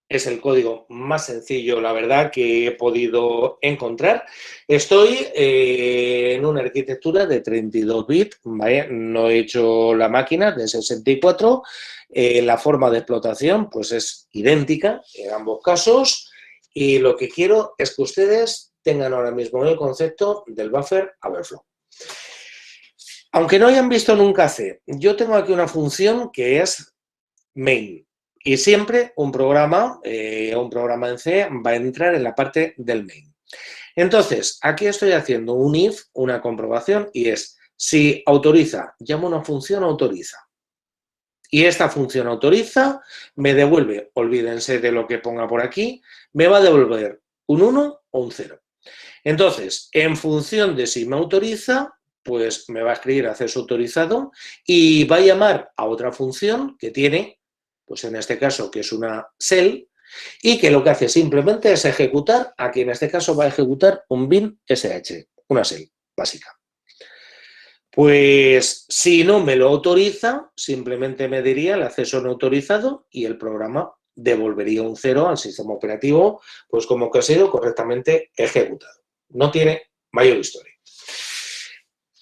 es el código más sencillo, la verdad, que he podido encontrar. Estoy en una arquitectura de 32 bits, ¿vale? No he hecho la máquina de 64. La forma de explotación pues es idéntica en ambos casos, y lo que quiero es que ustedes tengan ahora mismo el concepto del buffer overflow. Aunque no hayan visto nunca C, yo tengo aquí una función que es main. Y siempre un programa en C va a entrar en la parte del main. Entonces, aquí estoy haciendo un if, una comprobación, y es si autoriza, llamo una función autoriza. Y esta función autoriza me devuelve, olvídense de lo que ponga por aquí, me va a devolver un 1 o un 0. Entonces, en función de si me autoriza, pues me va a escribir acceso autorizado y va a llamar a otra función que tiene, pues en este caso, que es una shell, y que lo que hace simplemente es ejecutar, aquí en este caso va a ejecutar un bin sh. una shell básica. Pues si no me lo autoriza, simplemente me diría el acceso no autorizado y el programa devolvería un 0 al sistema operativo, pues como que ha sido correctamente ejecutado. No tiene mayor historia.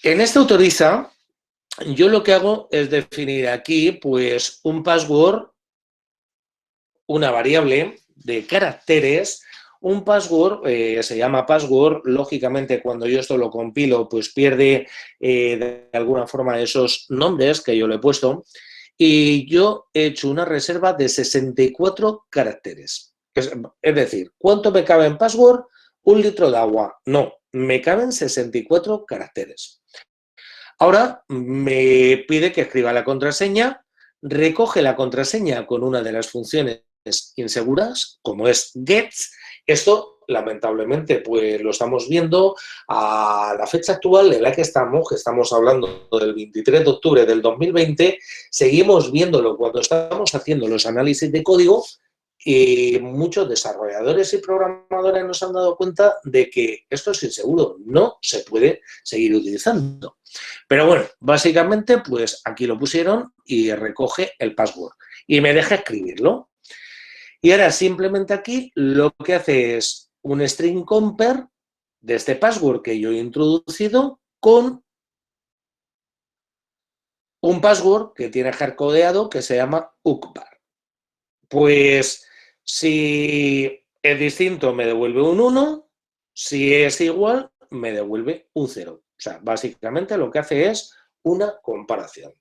En este autoriza, yo lo que hago es definir aquí pues un password, una variable de caracteres. Un password se llama password. Lógicamente, cuando yo esto lo compilo, pues pierde de alguna forma esos nombres que yo le he puesto. Y yo he hecho una reserva de 64 caracteres. Es decir, ¿cuánto me cabe en password? 1 litro de agua. No, me caben 64 caracteres. Ahora me pide que escriba la contraseña, recoge la contraseña con una de las funciones inseguras, como es get. Esto, lamentablemente, pues lo estamos viendo a la fecha actual en la que estamos hablando del 23 de octubre del 2020, seguimos viéndolo cuando estamos haciendo los análisis de código y muchos desarrolladores y programadores nos han dado cuenta de que esto es inseguro, no se puede seguir utilizando. Pero bueno, básicamente, pues aquí lo pusieron y recoge el password y me deja escribirlo. Y ahora simplemente aquí lo que hace es un string compare de este password que yo he introducido con un password que tiene hardcodeado que se llama ukbar. Pues si es distinto me devuelve un 1, si es igual me devuelve un 0. O sea, básicamente lo que hace es una comparación.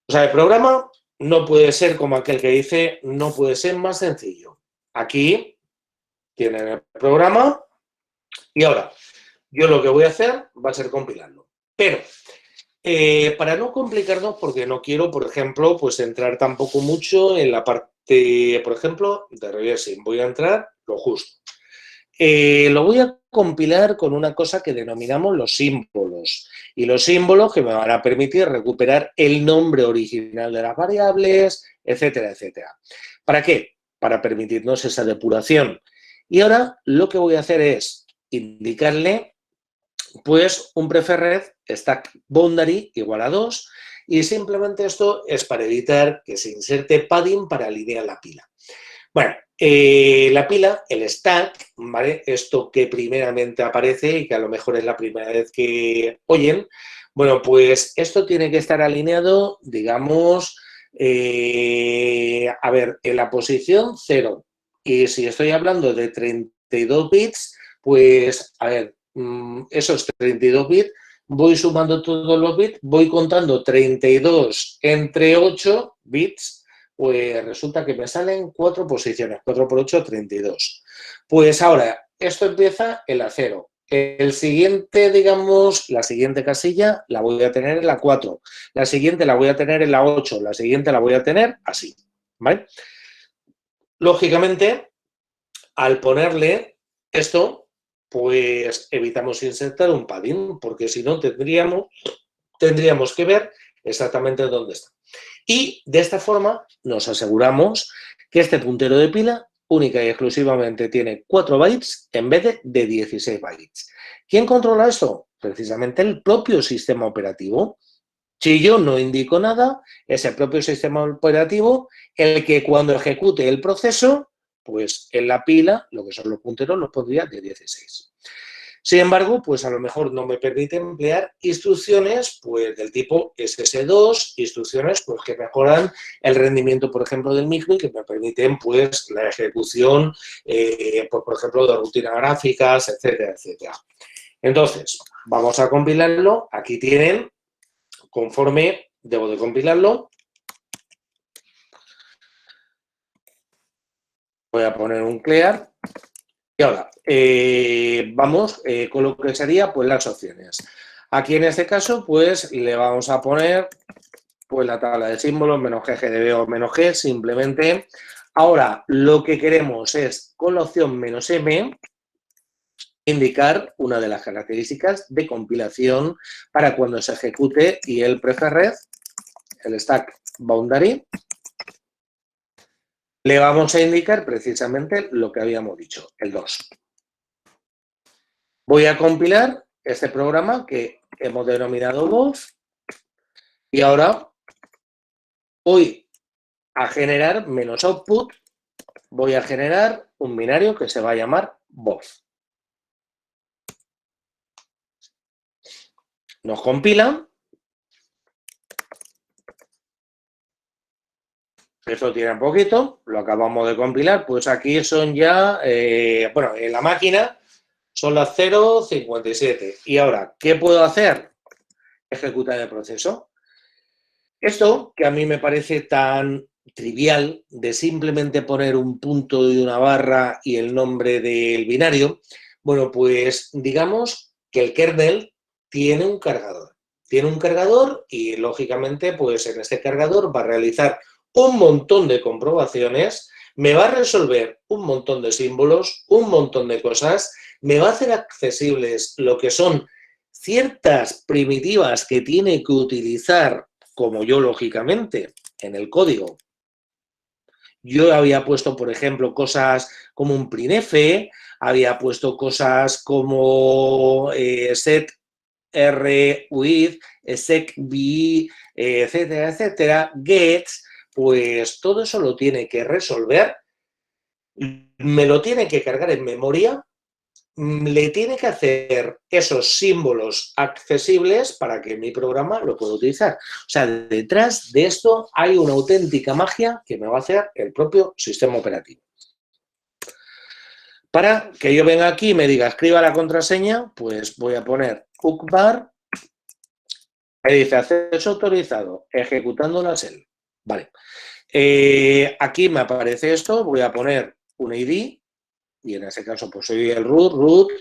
O sea, el programa no puede ser como aquel que dice, no puede ser más sencillo. Aquí tienen el programa y ahora yo lo que voy a hacer va a ser compilarlo. Pero para no complicarnos, porque no quiero, por ejemplo, pues entrar tampoco mucho en la parte, por ejemplo, de reversing. Voy a entrar lo justo. Lo voy a compilar con una cosa que denominamos los símbolos. Y los símbolos que me van a permitir recuperar el nombre original de las variables, etcétera, etcétera. ¿Para qué? Para permitirnos esa depuración. Y ahora lo que voy a hacer es indicarle pues un preferred stack boundary igual a 2 y simplemente esto es para evitar que se inserte padding para alinear la pila. Bueno, la pila, el stack, ¿vale? Esto que primeramente aparece y que a lo mejor es la primera vez que oyen, bueno, pues esto tiene que estar alineado, digamos, a ver, en la posición 0. Y si estoy hablando de 32 bits, pues, a ver, esos 32 bits, voy sumando todos los bits, voy contando 32 entre 8 bits, pues resulta que me salen 4 posiciones, 4 por 8, 32. Pues ahora, esto empieza en la 0. El siguiente, digamos, la siguiente casilla la voy a tener en la 4. La siguiente la voy a tener en la 8. La siguiente la voy a tener así, ¿vale? Lógicamente, al ponerle esto, pues evitamos insertar un padding, porque si no tendríamos que ver exactamente dónde está. Y de esta forma nos aseguramos que este puntero de pila única y exclusivamente tiene 4 bytes en vez de 16 bytes. ¿Quién controla esto? Precisamente el propio sistema operativo. Si yo no indico nada, es el propio sistema operativo el que cuando ejecute el proceso, pues en la pila, lo que son los punteros, los pondría de 16. Sin embargo, pues a lo mejor no me permite emplear instrucciones pues, del tipo SS2, instrucciones pues, que mejoran el rendimiento, por ejemplo, del micro y que me permiten pues, la ejecución, pues, por ejemplo, de rutinas gráficas, etcétera, etcétera. Entonces, vamos a compilarlo. Aquí tienen, conforme debo de compilarlo, voy a poner un clear. Y ahora, vamos con lo que sería pues, las opciones. Aquí en este caso, pues le vamos a poner pues, la tabla de símbolos, menos GGDB o menos G, simplemente. Ahora, lo que queremos es, con la opción menos M, indicar una de las características de compilación para cuando se ejecute y el preferred, el stack boundary, le vamos a indicar precisamente lo que habíamos dicho, el 2. Voy a compilar este programa que hemos denominado voz y ahora voy a generar menos output, voy a generar un binario que se va a llamar voz. Nos compilan. Esto tiene un poquito, lo acabamos de compilar, pues aquí son ya, bueno, en la máquina son las 0,57. Y ahora, ¿qué puedo hacer? Ejecutar el proceso. Esto, que a mí me parece tan trivial, de simplemente poner un punto y una barra y el nombre del binario, bueno, pues digamos que el kernel tiene un cargador. Tiene un cargador y, lógicamente, pues en este cargador va a realizar un montón de comprobaciones, me va a resolver un montón de símbolos, un montón de cosas, me va a hacer accesibles lo que son ciertas primitivas que tiene que utilizar, como yo, lógicamente, en el código. Yo había puesto, por ejemplo, cosas como un printf, había puesto cosas como set r with, secv, etcétera, etcétera, gets, pues todo eso lo tiene que resolver, me lo tiene que cargar en memoria, le tiene que hacer esos símbolos accesibles para que mi programa lo pueda utilizar. O sea, detrás de esto hay una auténtica magia que me va a hacer el propio sistema operativo. Para que yo venga aquí y me diga, escriba la contraseña, pues voy a poner UCBAR, ahí dice acceso autorizado, ejecutando la shell. Vale. Aquí me aparece esto, voy a poner un ID, y en ese caso pues soy el root,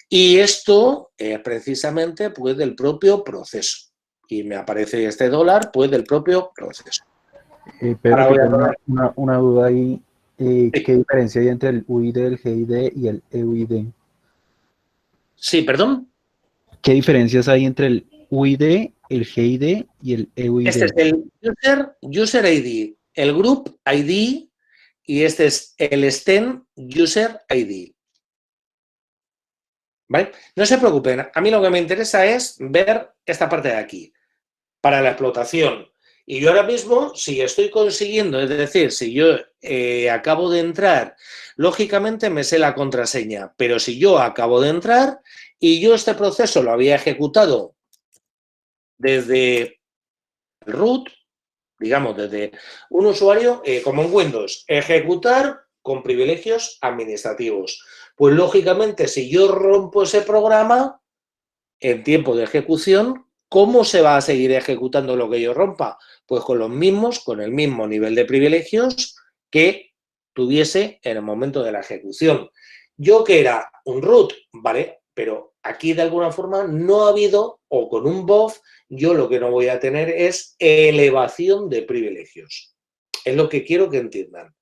y esto es precisamente pues del propio proceso. Y me aparece este dólar pues del propio proceso. Pero Ahora yo voy a tengo poner... una duda ahí. Sí, ¿Qué diferencia hay entre el UID, el GID y el EUID? sí, perdón. ¿Qué diferencias hay entre el UID, el GID y el Este es EUID? el user ID, el group ID, y este es el STEM user ID. ¿Vale? No se preocupen, a mí lo que me interesa es ver esta parte de aquí, para la explotación. Y yo ahora mismo, si estoy consiguiendo, es decir, si yo acabo de entrar, lógicamente me sé la contraseña, pero si yo acabo de entrar y yo este proceso lo había ejecutado desde el root, digamos, desde un usuario como en Windows, ejecutar con privilegios administrativos. Pues lógicamente, si yo rompo ese programa en tiempo de ejecución, ¿cómo se va a seguir ejecutando lo que yo rompa? Pues con los mismos, con el mismo nivel de privilegios que tuviese en el momento de la ejecución. Yo que era un root, ¿vale? Pero aquí de alguna forma no ha habido, o con un BOF, yo lo que no voy a tener es elevación de privilegios. Es lo que quiero que entiendan.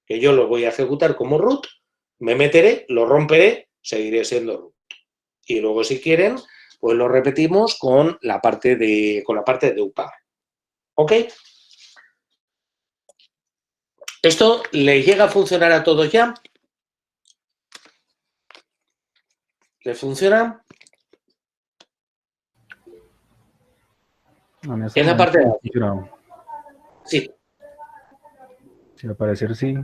Que yo lo voy a ejecutar como root, me meteré, lo romperé, seguiré siendo root. Y luego, si quieren, pues lo repetimos con la parte de UPA. ¿Ok? ¿Esto les llega a funcionar a todos ya? ¿Les funciona? A mí hasta Es el la momento parte de no ha aquí. funcionado. Sí, Si al parecer sí.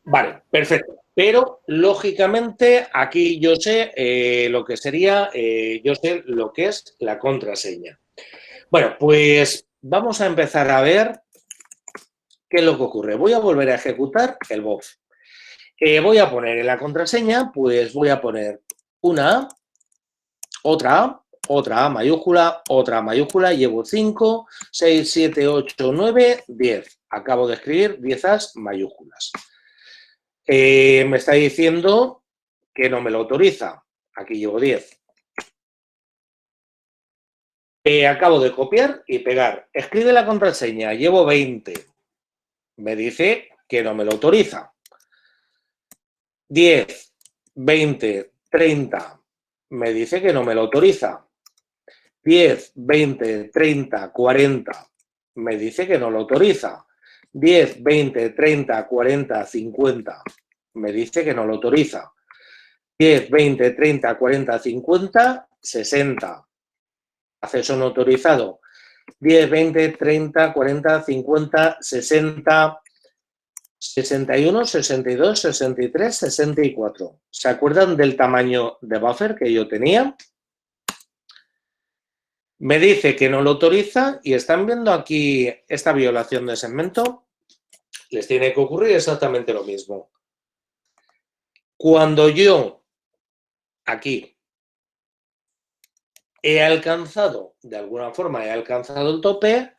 vale, perfecto. Pero, lógicamente, aquí yo sé lo que sería, yo sé lo que es la contraseña. Bueno, pues vamos a empezar a ver qué es lo que ocurre. Voy a volver a ejecutar el box. Voy a poner en la contraseña, pues voy a poner una A, otra A mayúscula, llevo 5, 6, 7, 8, 9, 10. Acabo de escribir 10 A's mayúsculas. Me está diciendo que no me lo autoriza. Aquí llevo 10. Acabo de copiar y pegar. Escribe la contraseña, llevo 20. Me dice que no me lo autoriza. 10, 20, 30. Me dice que no me lo autoriza. 10, 20, 30, 40. Me dice que no lo autoriza. 10, 20, 30, 40, 50. Me dice que no lo autoriza. 10, 20, 30, 40, 50, 60. Acceso no autorizado. 10, 20, 30, 40, 50, 60, 61, 62, 63, 64. ¿Se acuerdan del tamaño de buffer que yo tenía? Me dice que no lo autoriza y están viendo aquí esta violación de segmento. Les tiene que ocurrir exactamente lo mismo. Cuando yo aquí he alcanzado, de alguna forma he alcanzado el tope,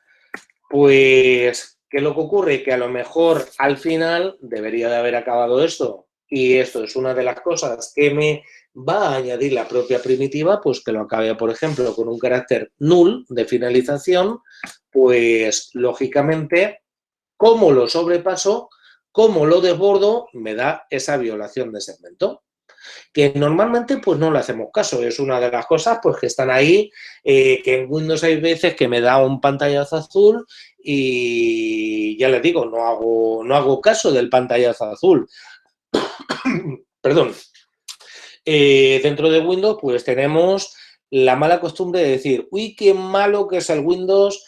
pues, ¿qué es lo que ocurre? Que a lo mejor al final debería de haber acabado esto. Y esto es una de las cosas que me va a añadir la propia primitiva, pues que lo acabe, por ejemplo, con un carácter null de finalización, pues lógicamente, como lo sobrepaso, como lo desbordo, me da esa violación de segmento. Que normalmente pues no le hacemos caso, es una de las cosas pues que están ahí, que en Windows hay veces que me da un pantallazo azul y ya les digo, no hago caso del pantallazo azul. Perdón. Dentro de Windows pues tenemos la mala costumbre de decir, uy, qué malo que es el Windows,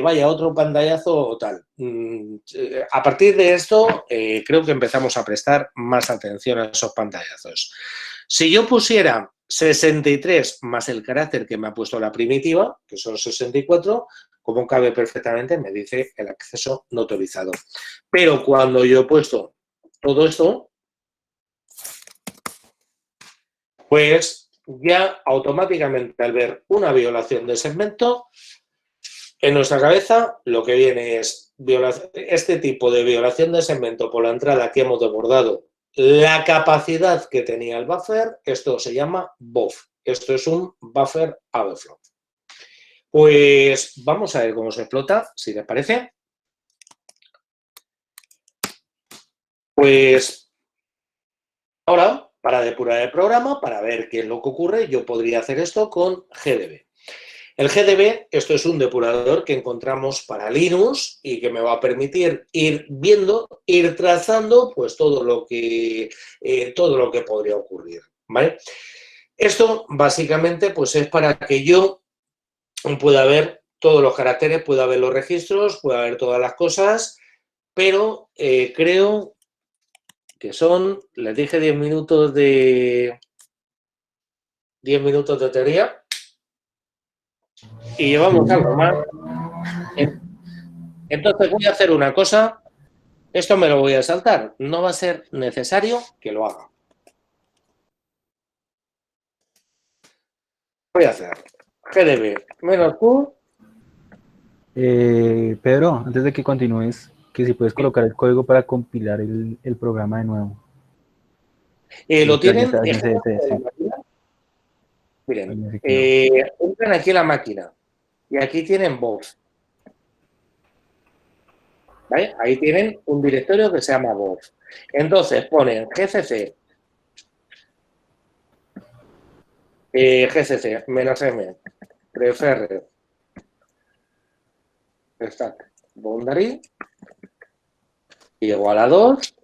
vaya, otro pantallazo o tal. A partir de esto, creo que empezamos a prestar más atención a esos pantallazos. Si yo pusiera 63 más el carácter que me ha puesto la primitiva, que son 64, como cabe perfectamente, me dice el acceso no autorizado. Pero cuando yo he puesto todo esto, pues ya automáticamente al ver una violación de segmento, en nuestra cabeza lo que viene es este tipo de violación de segmento por la entrada que hemos desbordado, la capacidad que tenía el buffer, esto se llama BOF. Esto es un buffer overflow. Pues vamos a ver cómo se explota, si les parece. Pues ahora, para depurar el programa, para ver qué es lo que ocurre, yo podría hacer esto con GDB. El GDB, esto es un depurador que encontramos para Linux y que me va a permitir ir viendo, ir trazando pues todo lo que podría ocurrir, ¿vale? Esto básicamente pues es para que yo pueda ver todos los caracteres, pueda ver los registros, pueda ver todas las cosas, pero creo que son, les dije 10 minutos de teoría y llevamos algo más. Entonces voy a hacer una cosa. Esto me lo voy a saltar. No va a ser necesario que lo haga. Voy a hacer GDB menos Q. Pedro, antes de que continúes, que si puedes colocar el código para compilar el programa de nuevo. Lo tienen. Alguien se Miren, quedó. entran aquí en la máquina y aquí tienen voz. ¿Vale? Ahí tienen un directorio que se llama voz. Entonces ponen gcc gcc menos m prefer stack boundary igual a 2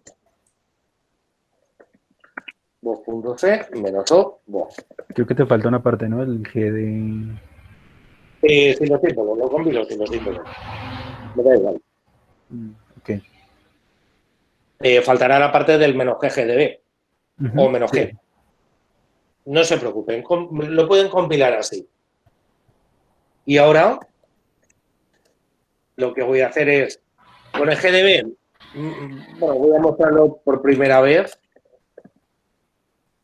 voz.c menos o voz. Creo que te falta una parte, ¿no? El G de... Sin los símbolos, lo combino sin los símbolos. Me da igual. Ok. Faltará la parte del menos GGDB o menos sí. G. No se preocupen, lo pueden compilar así. Y ahora lo que voy a hacer es, con el GDB, bueno, voy a mostrarlo por primera vez,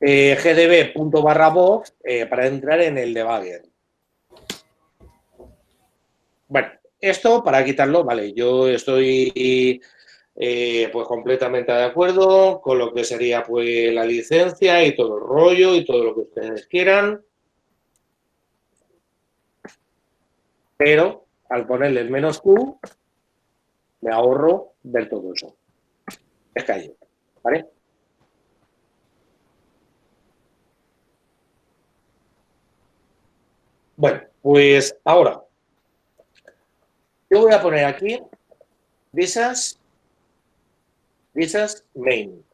gdb.voz para entrar en el debugger. Bueno, esto para quitarlo, vale, yo estoy pues completamente de acuerdo con lo que sería pues la licencia y todo el rollo y todo lo que ustedes quieran, pero al ponerle el menos Q me ahorro ver todo eso. Es calle, ¿vale? Bueno, pues ahora yo voy a poner aquí visas main.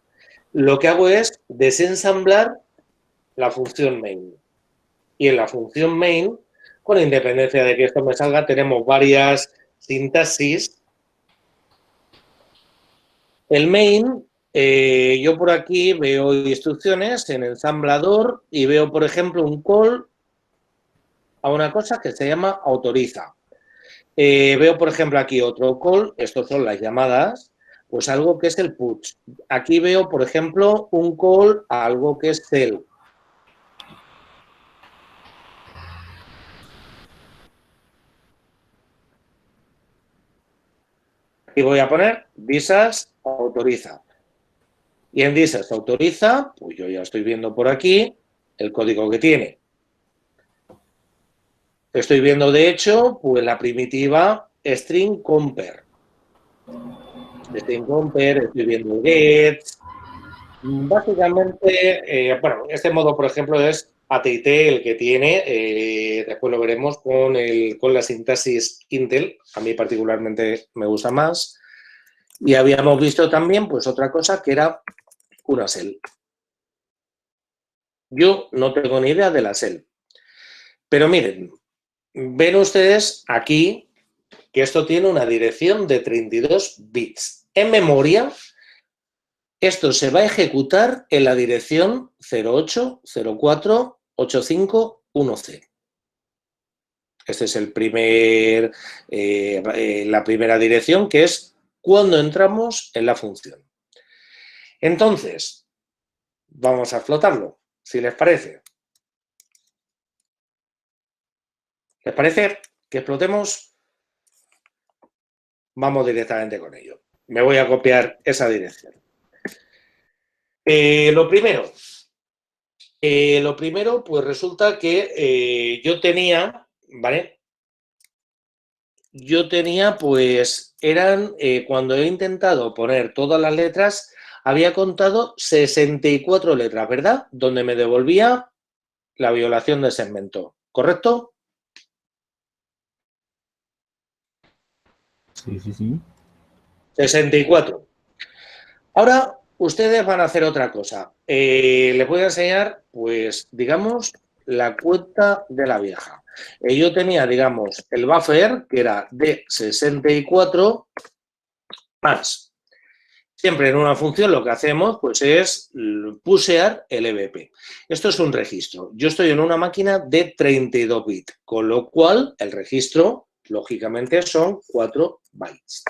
Lo que hago es desensamblar la función main. Y en la función main, con independencia de que esto me salga, tenemos varias sintaxis. El main, yo por aquí veo instrucciones en ensamblador y veo, por ejemplo, un call a una cosa que se llama autoriza. Veo, por ejemplo, aquí otro call, estos son las llamadas, pues algo que es el push. Aquí veo, por ejemplo, un call a algo que es cell. Y voy a poner visas autoriza. Y en visas autoriza, pues yo ya estoy viendo por aquí el código que tiene. Estoy viendo, de hecho, pues la primitiva string compare. String compare, estoy viendo gets. Básicamente, bueno, este modo, por ejemplo, es ATT el que tiene, después lo veremos con la sintaxis Intel, a mí particularmente me gusta más. Y habíamos visto también, pues, otra cosa que era una shell. Yo no tengo ni idea de la shell. Pero miren, ven ustedes aquí que esto tiene una dirección de 32 bits. En memoria, esto se va a ejecutar en la dirección 08048510C. Este es la primera dirección, que es cuando entramos en la función. Entonces, vamos a explotarlo, si les parece. ¿Les parece que explotemos? Vamos directamente con ello. Me voy a copiar esa dirección. Lo primero, pues resulta que yo tenía, ¿vale? Yo tenía, pues, cuando he intentado poner todas las letras, había contado 64 letras, ¿verdad? Donde me devolvía la violación de segmento, ¿correcto? Sí, sí, sí. 64. Ahora, ustedes van a hacer otra cosa. Les voy a enseñar, pues, digamos, la cuenta de la vieja. Yo tenía, digamos, el buffer, que era de 64 más. Siempre en una función lo que hacemos pues es pushear el EBP. Esto es un registro. Yo estoy en una máquina de 32 bits, con lo cual el registro, lógicamente, son 4 bytes.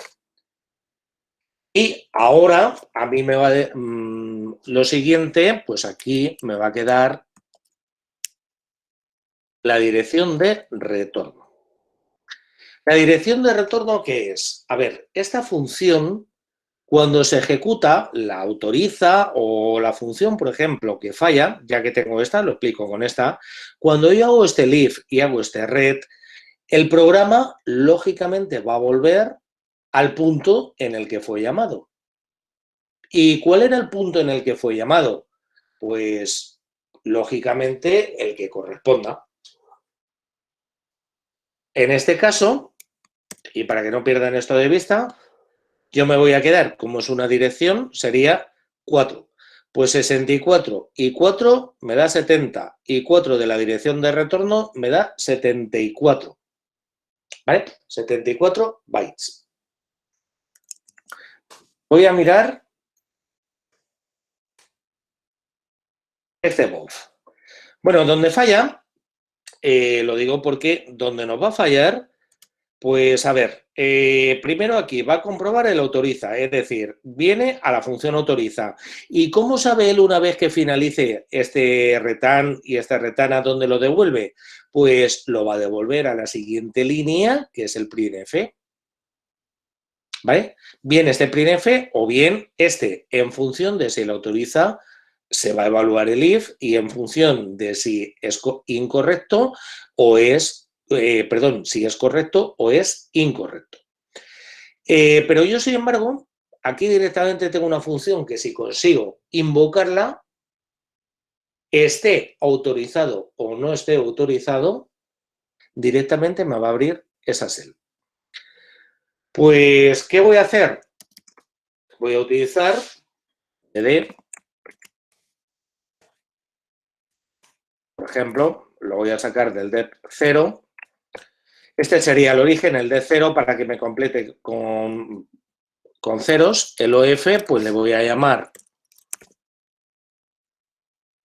Y ahora a mí me va lo siguiente, pues aquí me va a quedar la dirección de retorno. ¿La dirección de retorno qué es? A ver, esta función, cuando se ejecuta, la autoriza o la función, por ejemplo, que falla, ya que tengo esta, lo explico con esta, cuando yo hago este leave y hago este red, el programa lógicamente va a volver al punto en el que fue llamado. ¿Y cuál era el punto en el que fue llamado? Pues lógicamente el que corresponda. En este caso, y para que no pierdan esto de vista, yo me voy a quedar, como es una dirección, sería 4. Pues 64 y 4 me da 70 y 4 de la dirección de retorno me da 74. ¿Vale? 74 bytes. Voy a mirar este bof. Bueno, donde falla, lo digo porque donde nos va a fallar, pues a ver, primero aquí va a comprobar el autoriza, es decir, viene a la función autoriza. ¿Y cómo sabe él una vez que finalice este return y este return a dónde lo devuelve? Pues lo va a devolver a la siguiente línea, que es el printf. ¿Vale? Bien este printf o bien este, en función de si lo autoriza, se va a evaluar el if y en función de si es incorrecto o es, si es correcto o es incorrecto. Pero yo, sin embargo, aquí directamente tengo una función que si consigo invocarla, esté autorizado o no esté autorizado, directamente me va a abrir esa shell. Pues, ¿qué voy a hacer? Voy a utilizar cd por ejemplo, lo voy a sacar del dep 0. Este sería el origen, el dep 0, para que me complete con ceros. El OF, pues le voy a llamar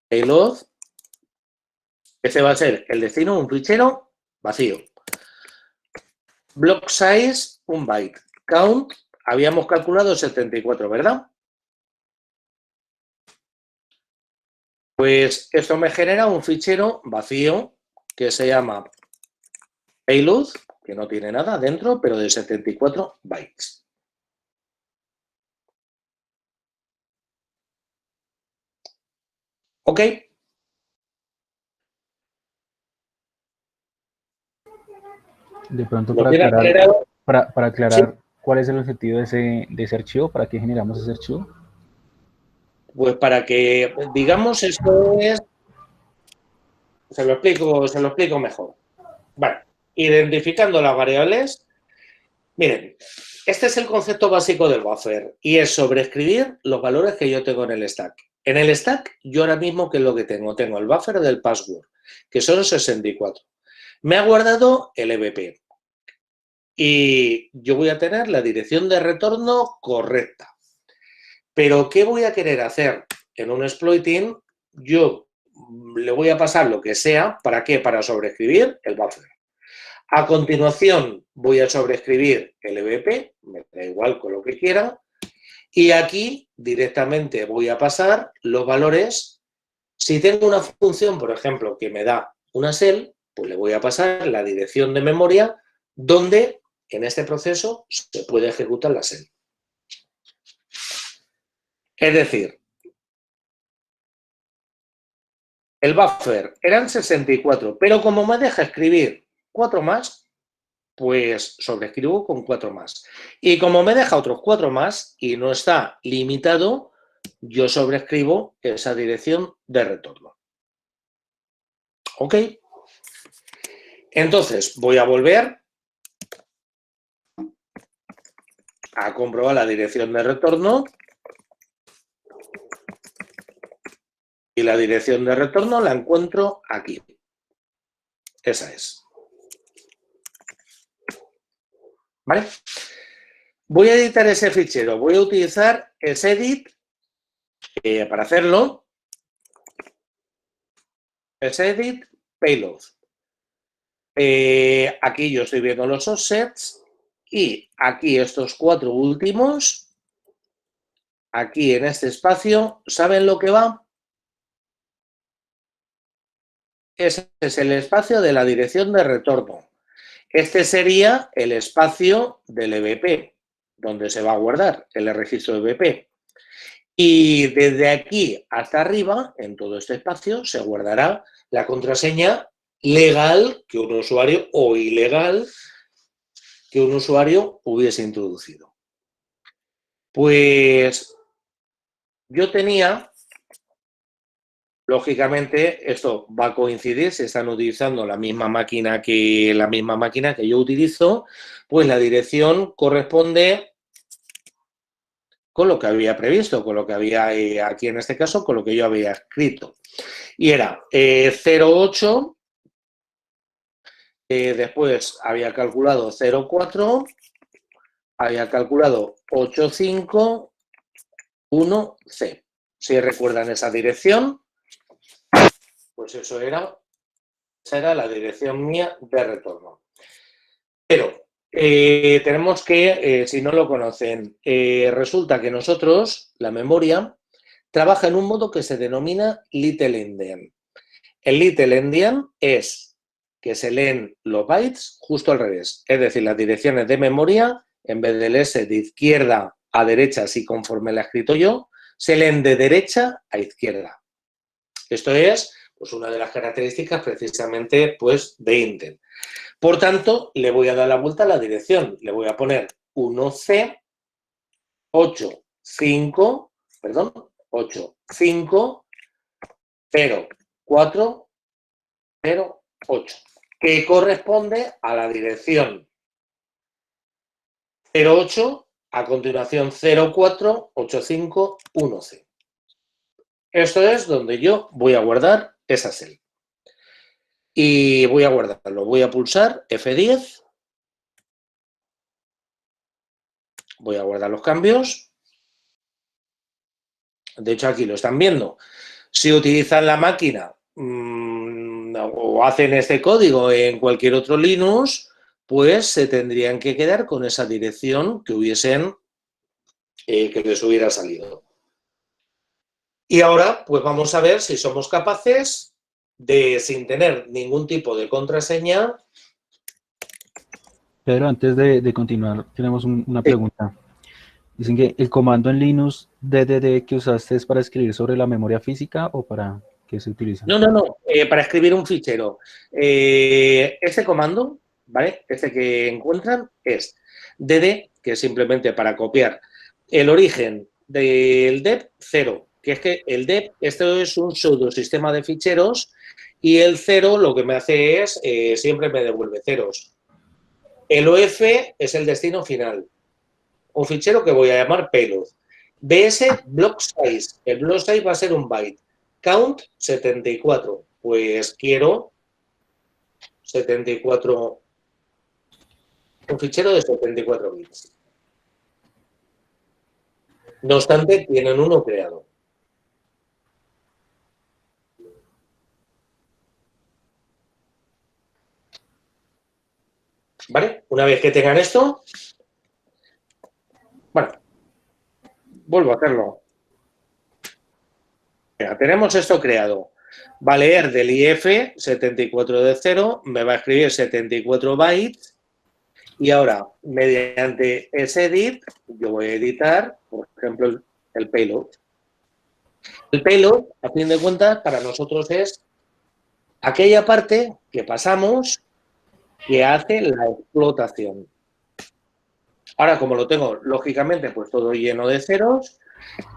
payload. Este va a ser el destino, un fichero vacío. Block size, un byte. Count, habíamos calculado 74, ¿verdad? Pues esto me genera un fichero vacío que se llama payload, que no tiene nada dentro, pero de 74 bytes. ¿Ok? De pronto, ¿Lo tiene generado? para Sí. aclarar cuál es el objetivo de ese archivo, ¿para qué generamos ese archivo? Pues para que, digamos, esto es... Se lo explico mejor. Vale, identificando las variables. Miren, este es el concepto básico del buffer y es sobreescribir los valores que yo tengo en el stack. En el stack, yo ahora mismo, ¿qué es lo que tengo? Tengo el buffer del password, que son 64. Me ha guardado el EBP y yo voy a tener la dirección de retorno correcta. Pero, ¿qué voy a querer hacer? En un exploiting, yo le voy a pasar lo que sea. ¿Para qué? Para sobreescribir el buffer. A continuación, voy a sobreescribir el EBP, me da igual con lo que quiera, y aquí directamente voy a pasar los valores. Si tengo una función, por ejemplo, que me da una cell, pues le voy a pasar la dirección de memoria donde en este proceso se puede ejecutar la cell. Es decir, el buffer eran 64, pero como me deja escribir 4 más, pues sobreescribo con 4 más. Y como me deja otros 4 más y no está limitado, yo sobreescribo esa dirección de retorno. ¿Ok? Entonces, voy a volver a comprobar la dirección de retorno. Y la dirección de retorno la encuentro aquí. Esa es. ¿Vale? Voy a editar ese fichero. Voy a utilizar el edit para hacerlo. El edit payload. Aquí yo estoy viendo los offsets y aquí estos 4 últimos, aquí en este espacio, ¿saben lo que va? Ese es el espacio de la dirección de retorno. Este sería el espacio del EBP, donde se va a guardar el registro EBP. Y desde aquí hasta arriba, en todo este espacio, se guardará la contraseña legal que un usuario o ilegal que un usuario hubiese introducido. Pues yo tenía, lógicamente, esto va a coincidir, si están utilizando la misma máquina que yo utilizo, pues la dirección corresponde con lo que había previsto, con lo que había aquí en este caso, con lo que yo había escrito. Y era 08, después había calculado 04, había calculado 85.1c. Si recuerdan esa dirección, pues esa era la dirección mía de retorno. Pero tenemos que, si no lo conocen, resulta que nosotros, la memoria, trabaja en un modo que se denomina Little Endian. El Little Endian es que se leen los bytes justo al revés, es decir, las direcciones de memoria, en vez del S de izquierda a derecha, así conforme la he escrito yo, se leen de derecha a izquierda. Esto es pues, una de las características precisamente pues, de Intel. Por tanto, le voy a dar la vuelta a la dirección. Le voy a poner 1C 85, 0408, que corresponde a la dirección 08, a continuación 04851C. Esto es donde yo voy a guardar esa cell. y voy a guardarlo. Voy a pulsar F10. Voy a guardar los cambios. De hecho, aquí lo están viendo. Si utilizan la máquina o hacen este código en cualquier otro Linux, pues se tendrían que quedar con esa dirección que hubiesen, que les hubiera salido. Y ahora, pues vamos a ver si somos capaces de, sin tener ningún tipo de contraseña. Pero antes de continuar, tenemos una pregunta. Dicen que el comando en Linux DDD que usaste es para escribir sobre la memoria física o para qué se utiliza. No, para escribir un fichero. Este comando, ¿vale? Este que encuentran es dd, que es simplemente para copiar el origen del dep 0, que es que el dep, esto es un pseudo sistema de ficheros y el 0 lo que me hace es, siempre me devuelve ceros. El OF es el destino final, un fichero que voy a llamar payload. BS block size, el block size va a ser un byte. Count 74, pues quiero 74, un fichero de 74 bits. No obstante, tienen uno creado. ¿Vale? Una vez que tengan esto, bueno, vuelvo a hacerlo. Venga, tenemos esto creado. Va a leer del IF 74 de 0, me va a escribir 74 bytes y ahora, mediante ese edit, yo voy a editar, por ejemplo, el payload. El payload, a fin de cuentas, para nosotros es aquella parte que pasamos que hace la explotación. Ahora, como lo tengo, lógicamente, pues todo lleno de ceros,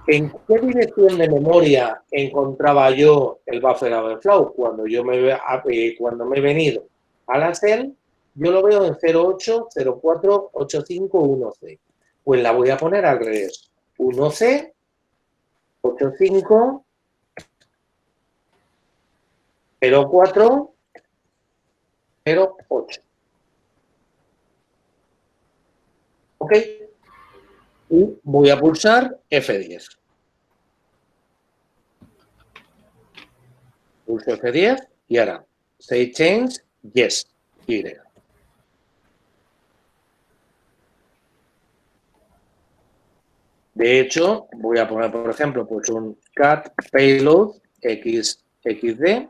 ¿en qué dirección de memoria encontraba yo el buffer overflow? Cuando me he venido a la cell, yo lo veo en 08, 04, 85, 1C. Pues la voy a poner al revés. 1C, 85, 04, 08. ¿Ok? Y voy a pulsar F10. Pulso F10 y ahora say change, yes, Y. De hecho, voy a poner, por ejemplo, pues un cat payload xd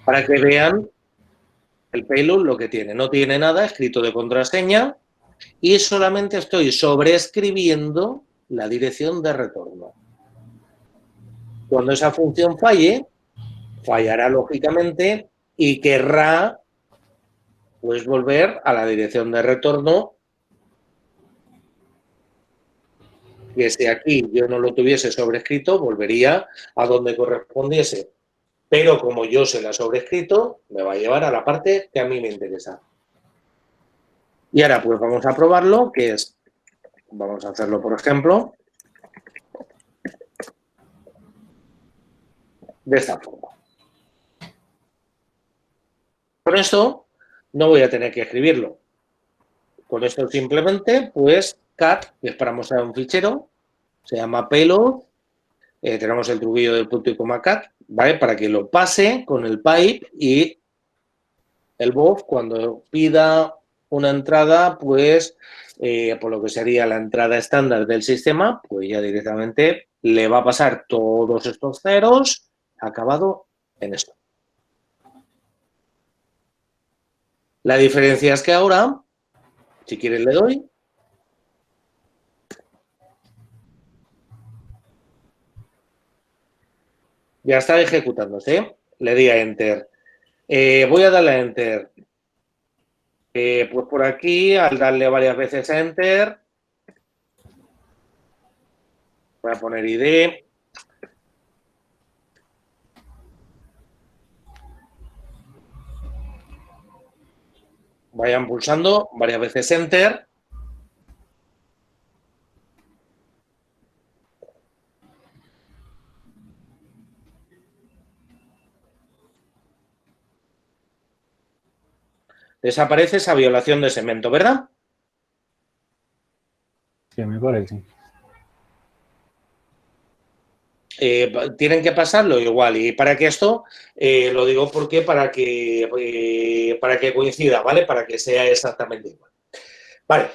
para que vean el payload lo que tiene. No tiene nada escrito de contraseña y solamente estoy sobreescribiendo la dirección de retorno. Cuando esa función falle, fallará lógicamente y querrá pues volver a la dirección de retorno que si aquí yo no lo tuviese sobrescrito, volvería a donde correspondiese. Pero como yo se la he sobrescrito, me va a llevar a la parte que a mí me interesa. Y ahora pues vamos a probarlo, que es, vamos a hacerlo por ejemplo, de esta forma. Con esto no voy a tener que escribirlo. Con esto simplemente, pues, cat, que es para mostrar un fichero, se llama payload, tenemos el truquillo del punto y coma cat, ¿vale? Para que lo pase con el pipe y el BOF cuando pida una entrada, pues, por lo que sería la entrada estándar del sistema, pues ya directamente le va a pasar todos estos ceros acabado en esto. La diferencia es que ahora, si quieres le doy, ya está ejecutándose, le di a Enter. Voy a darle a Enter. Pues por aquí, al darle varias veces a Enter, voy a poner ID. Vayan pulsando varias veces Enter. Desaparece esa violación de segmento, ¿verdad? ¿Qué me parece? Tienen que pasarlo igual. Y para que esto, lo digo porque para que coincida, ¿vale? Para que sea exactamente igual. Vale,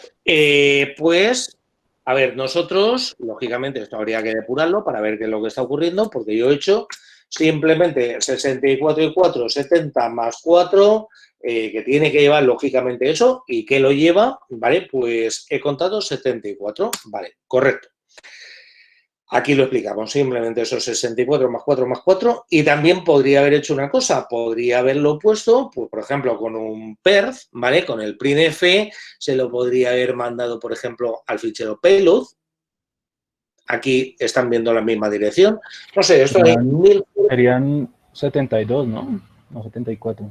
pues, a ver, nosotros, lógicamente, esto habría que depurarlo para ver qué es lo que está ocurriendo, porque yo he hecho simplemente 64 y 4, 70 más 4, que tiene que llevar, lógicamente, eso, y que lo lleva, ¿vale? Pues he contado 74, vale, correcto. Aquí lo explicamos, simplemente esos 64 más 4 más 4. Y también podría haber hecho una cosa, podría haberlo puesto, pues, por ejemplo, con un perf, ¿vale? Con el printf, se lo podría haber mandado, por ejemplo, al fichero payload. Aquí están viendo la misma dirección. No sé, esto hay mil... Serían 72, ¿no? No, 74.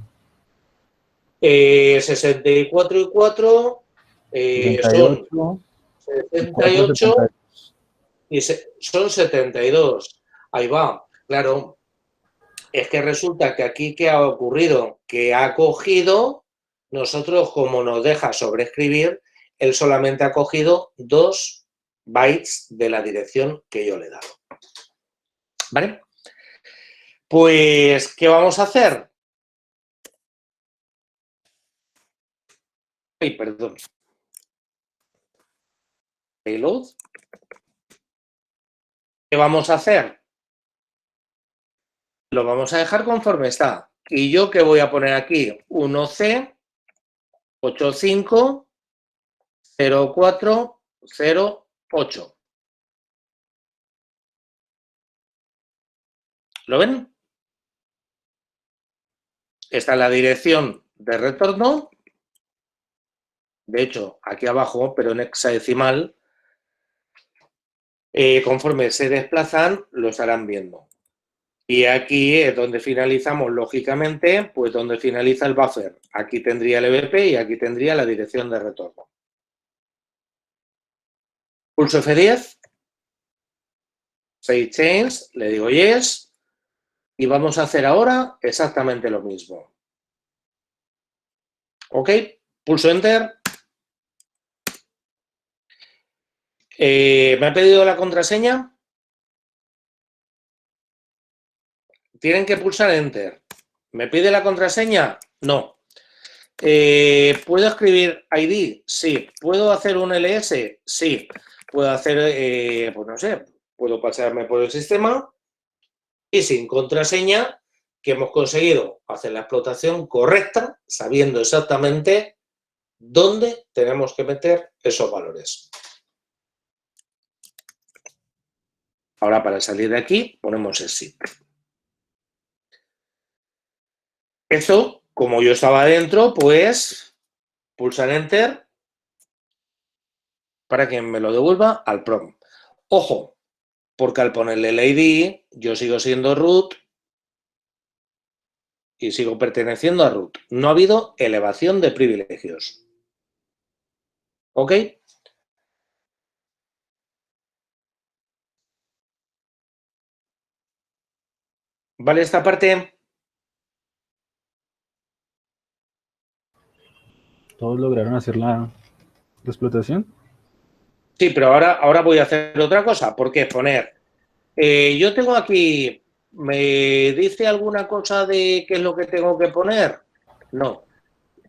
64 y 4 son 78 y 4, 68 70. y son 72. Ahí va, claro. Es que resulta que aquí, ¿qué ha ocurrido? Que ha cogido, nosotros como nos deja sobreescribir, él solamente ha cogido 2 bytes de la dirección que yo le he dado. ¿Vale? Pues, ¿qué vamos a hacer? Ay, perdón. Payload. ¿Qué vamos a hacer? Lo vamos a dejar conforme está. ¿Y yo qué voy a poner aquí? 1C 85 04 08. ¿Lo ven? Esta es la dirección de retorno. De hecho, aquí abajo, pero en hexadecimal, conforme se desplazan, lo estarán viendo. Y aquí es donde finalizamos, lógicamente, pues donde finaliza el buffer. Aquí tendría el EBP y aquí tendría la dirección de retorno. Pulso F10, Save Change, le digo Yes, y vamos a hacer ahora exactamente lo mismo. ¿Ok? Pulso Enter. ¿Me ha pedido la contraseña? Tienen que pulsar Enter. ¿Me pide la contraseña? No. ¿Puedo escribir ID? Sí. ¿Puedo hacer un LS? Sí. ¿Puedo hacer, pues no sé, puedo pasarme por el sistema y sin contraseña que hemos conseguido hacer la explotación correcta, sabiendo exactamente dónde tenemos que meter esos valores. Ahora, para salir de aquí, ponemos Exit. Esto, como yo estaba dentro, pues pulsar Enter para que me lo devuelva al prompt. Ojo, porque al ponerle el ID, yo sigo siendo root y sigo perteneciendo a root. No ha habido elevación de privilegios. ¿Ok? ¿Vale esta parte? ¿Todos lograron hacer la explotación? Sí, pero ahora voy a hacer otra cosa. ¿Por qué? Poner. Yo tengo aquí, ¿me dice alguna cosa de qué es lo que tengo que poner? No.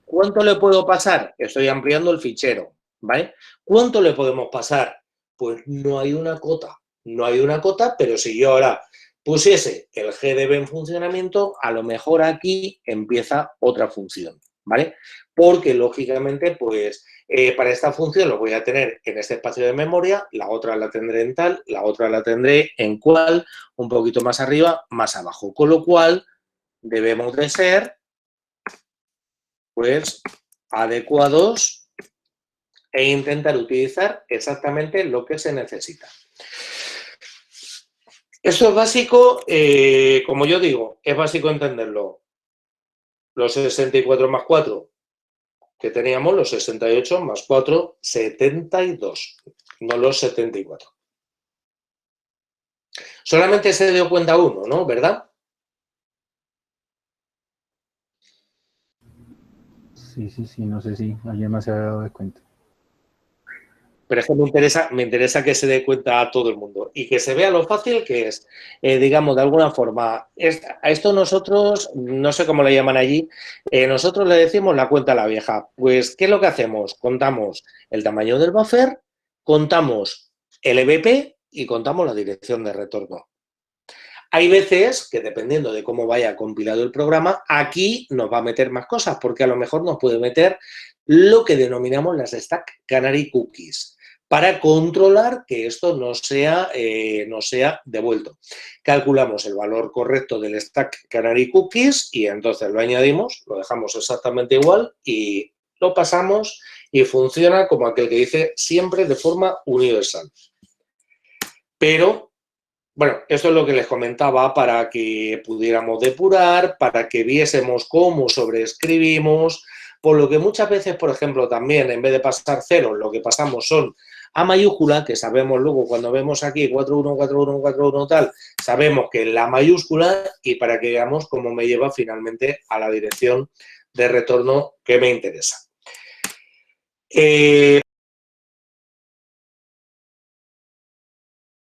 ¿Cuánto le puedo pasar? Estoy ampliando el fichero, ¿vale? ¿Cuánto le podemos pasar? Pues no hay una cota. No hay una cota, pero si yo ahora pusiese el GDB en funcionamiento, a lo mejor aquí empieza otra función, ¿vale? Porque, lógicamente, pues para esta función lo voy a tener en este espacio de memoria, la otra la tendré en tal, la otra la tendré en cual, un poquito más arriba, más abajo. Con lo cual, debemos de ser, pues, adecuados e intentar utilizar exactamente lo que se necesita. Esto es básico, como yo digo, es básico entenderlo. Los 64 más 4 que teníamos, los 68 más 4, 72, no los 74. Solamente se dio cuenta uno, ¿no? ¿Verdad? Sí, no sé si alguien más se ha dado de cuenta. Pero es que me interesa que se dé cuenta a todo el mundo y que se vea lo fácil que es, digamos, de alguna forma. A esto nosotros, no sé cómo le llaman allí, nosotros le decimos la cuenta a la vieja. Pues, ¿qué es lo que hacemos? Contamos el tamaño del buffer, contamos el EBP y contamos la dirección de retorno. Hay veces que, dependiendo de cómo vaya compilado el programa, aquí nos va a meter más cosas, porque a lo mejor nos puede meter lo que denominamos las Stack Canary Cookies, para controlar que esto no sea devuelto. Calculamos el valor correcto del Stack Canary Cookies y entonces lo añadimos, lo dejamos exactamente igual y lo pasamos y funciona como aquel que dice siempre de forma universal. Pero bueno, esto es lo que les comentaba para que pudiéramos depurar, para que viésemos cómo sobreescribimos, por lo que muchas veces, por ejemplo, también en vez de pasar cero, lo que pasamos son A mayúscula, que sabemos luego cuando vemos aquí 414141 tal, sabemos que la mayúscula y para que veamos cómo me lleva finalmente a la dirección de retorno que me interesa.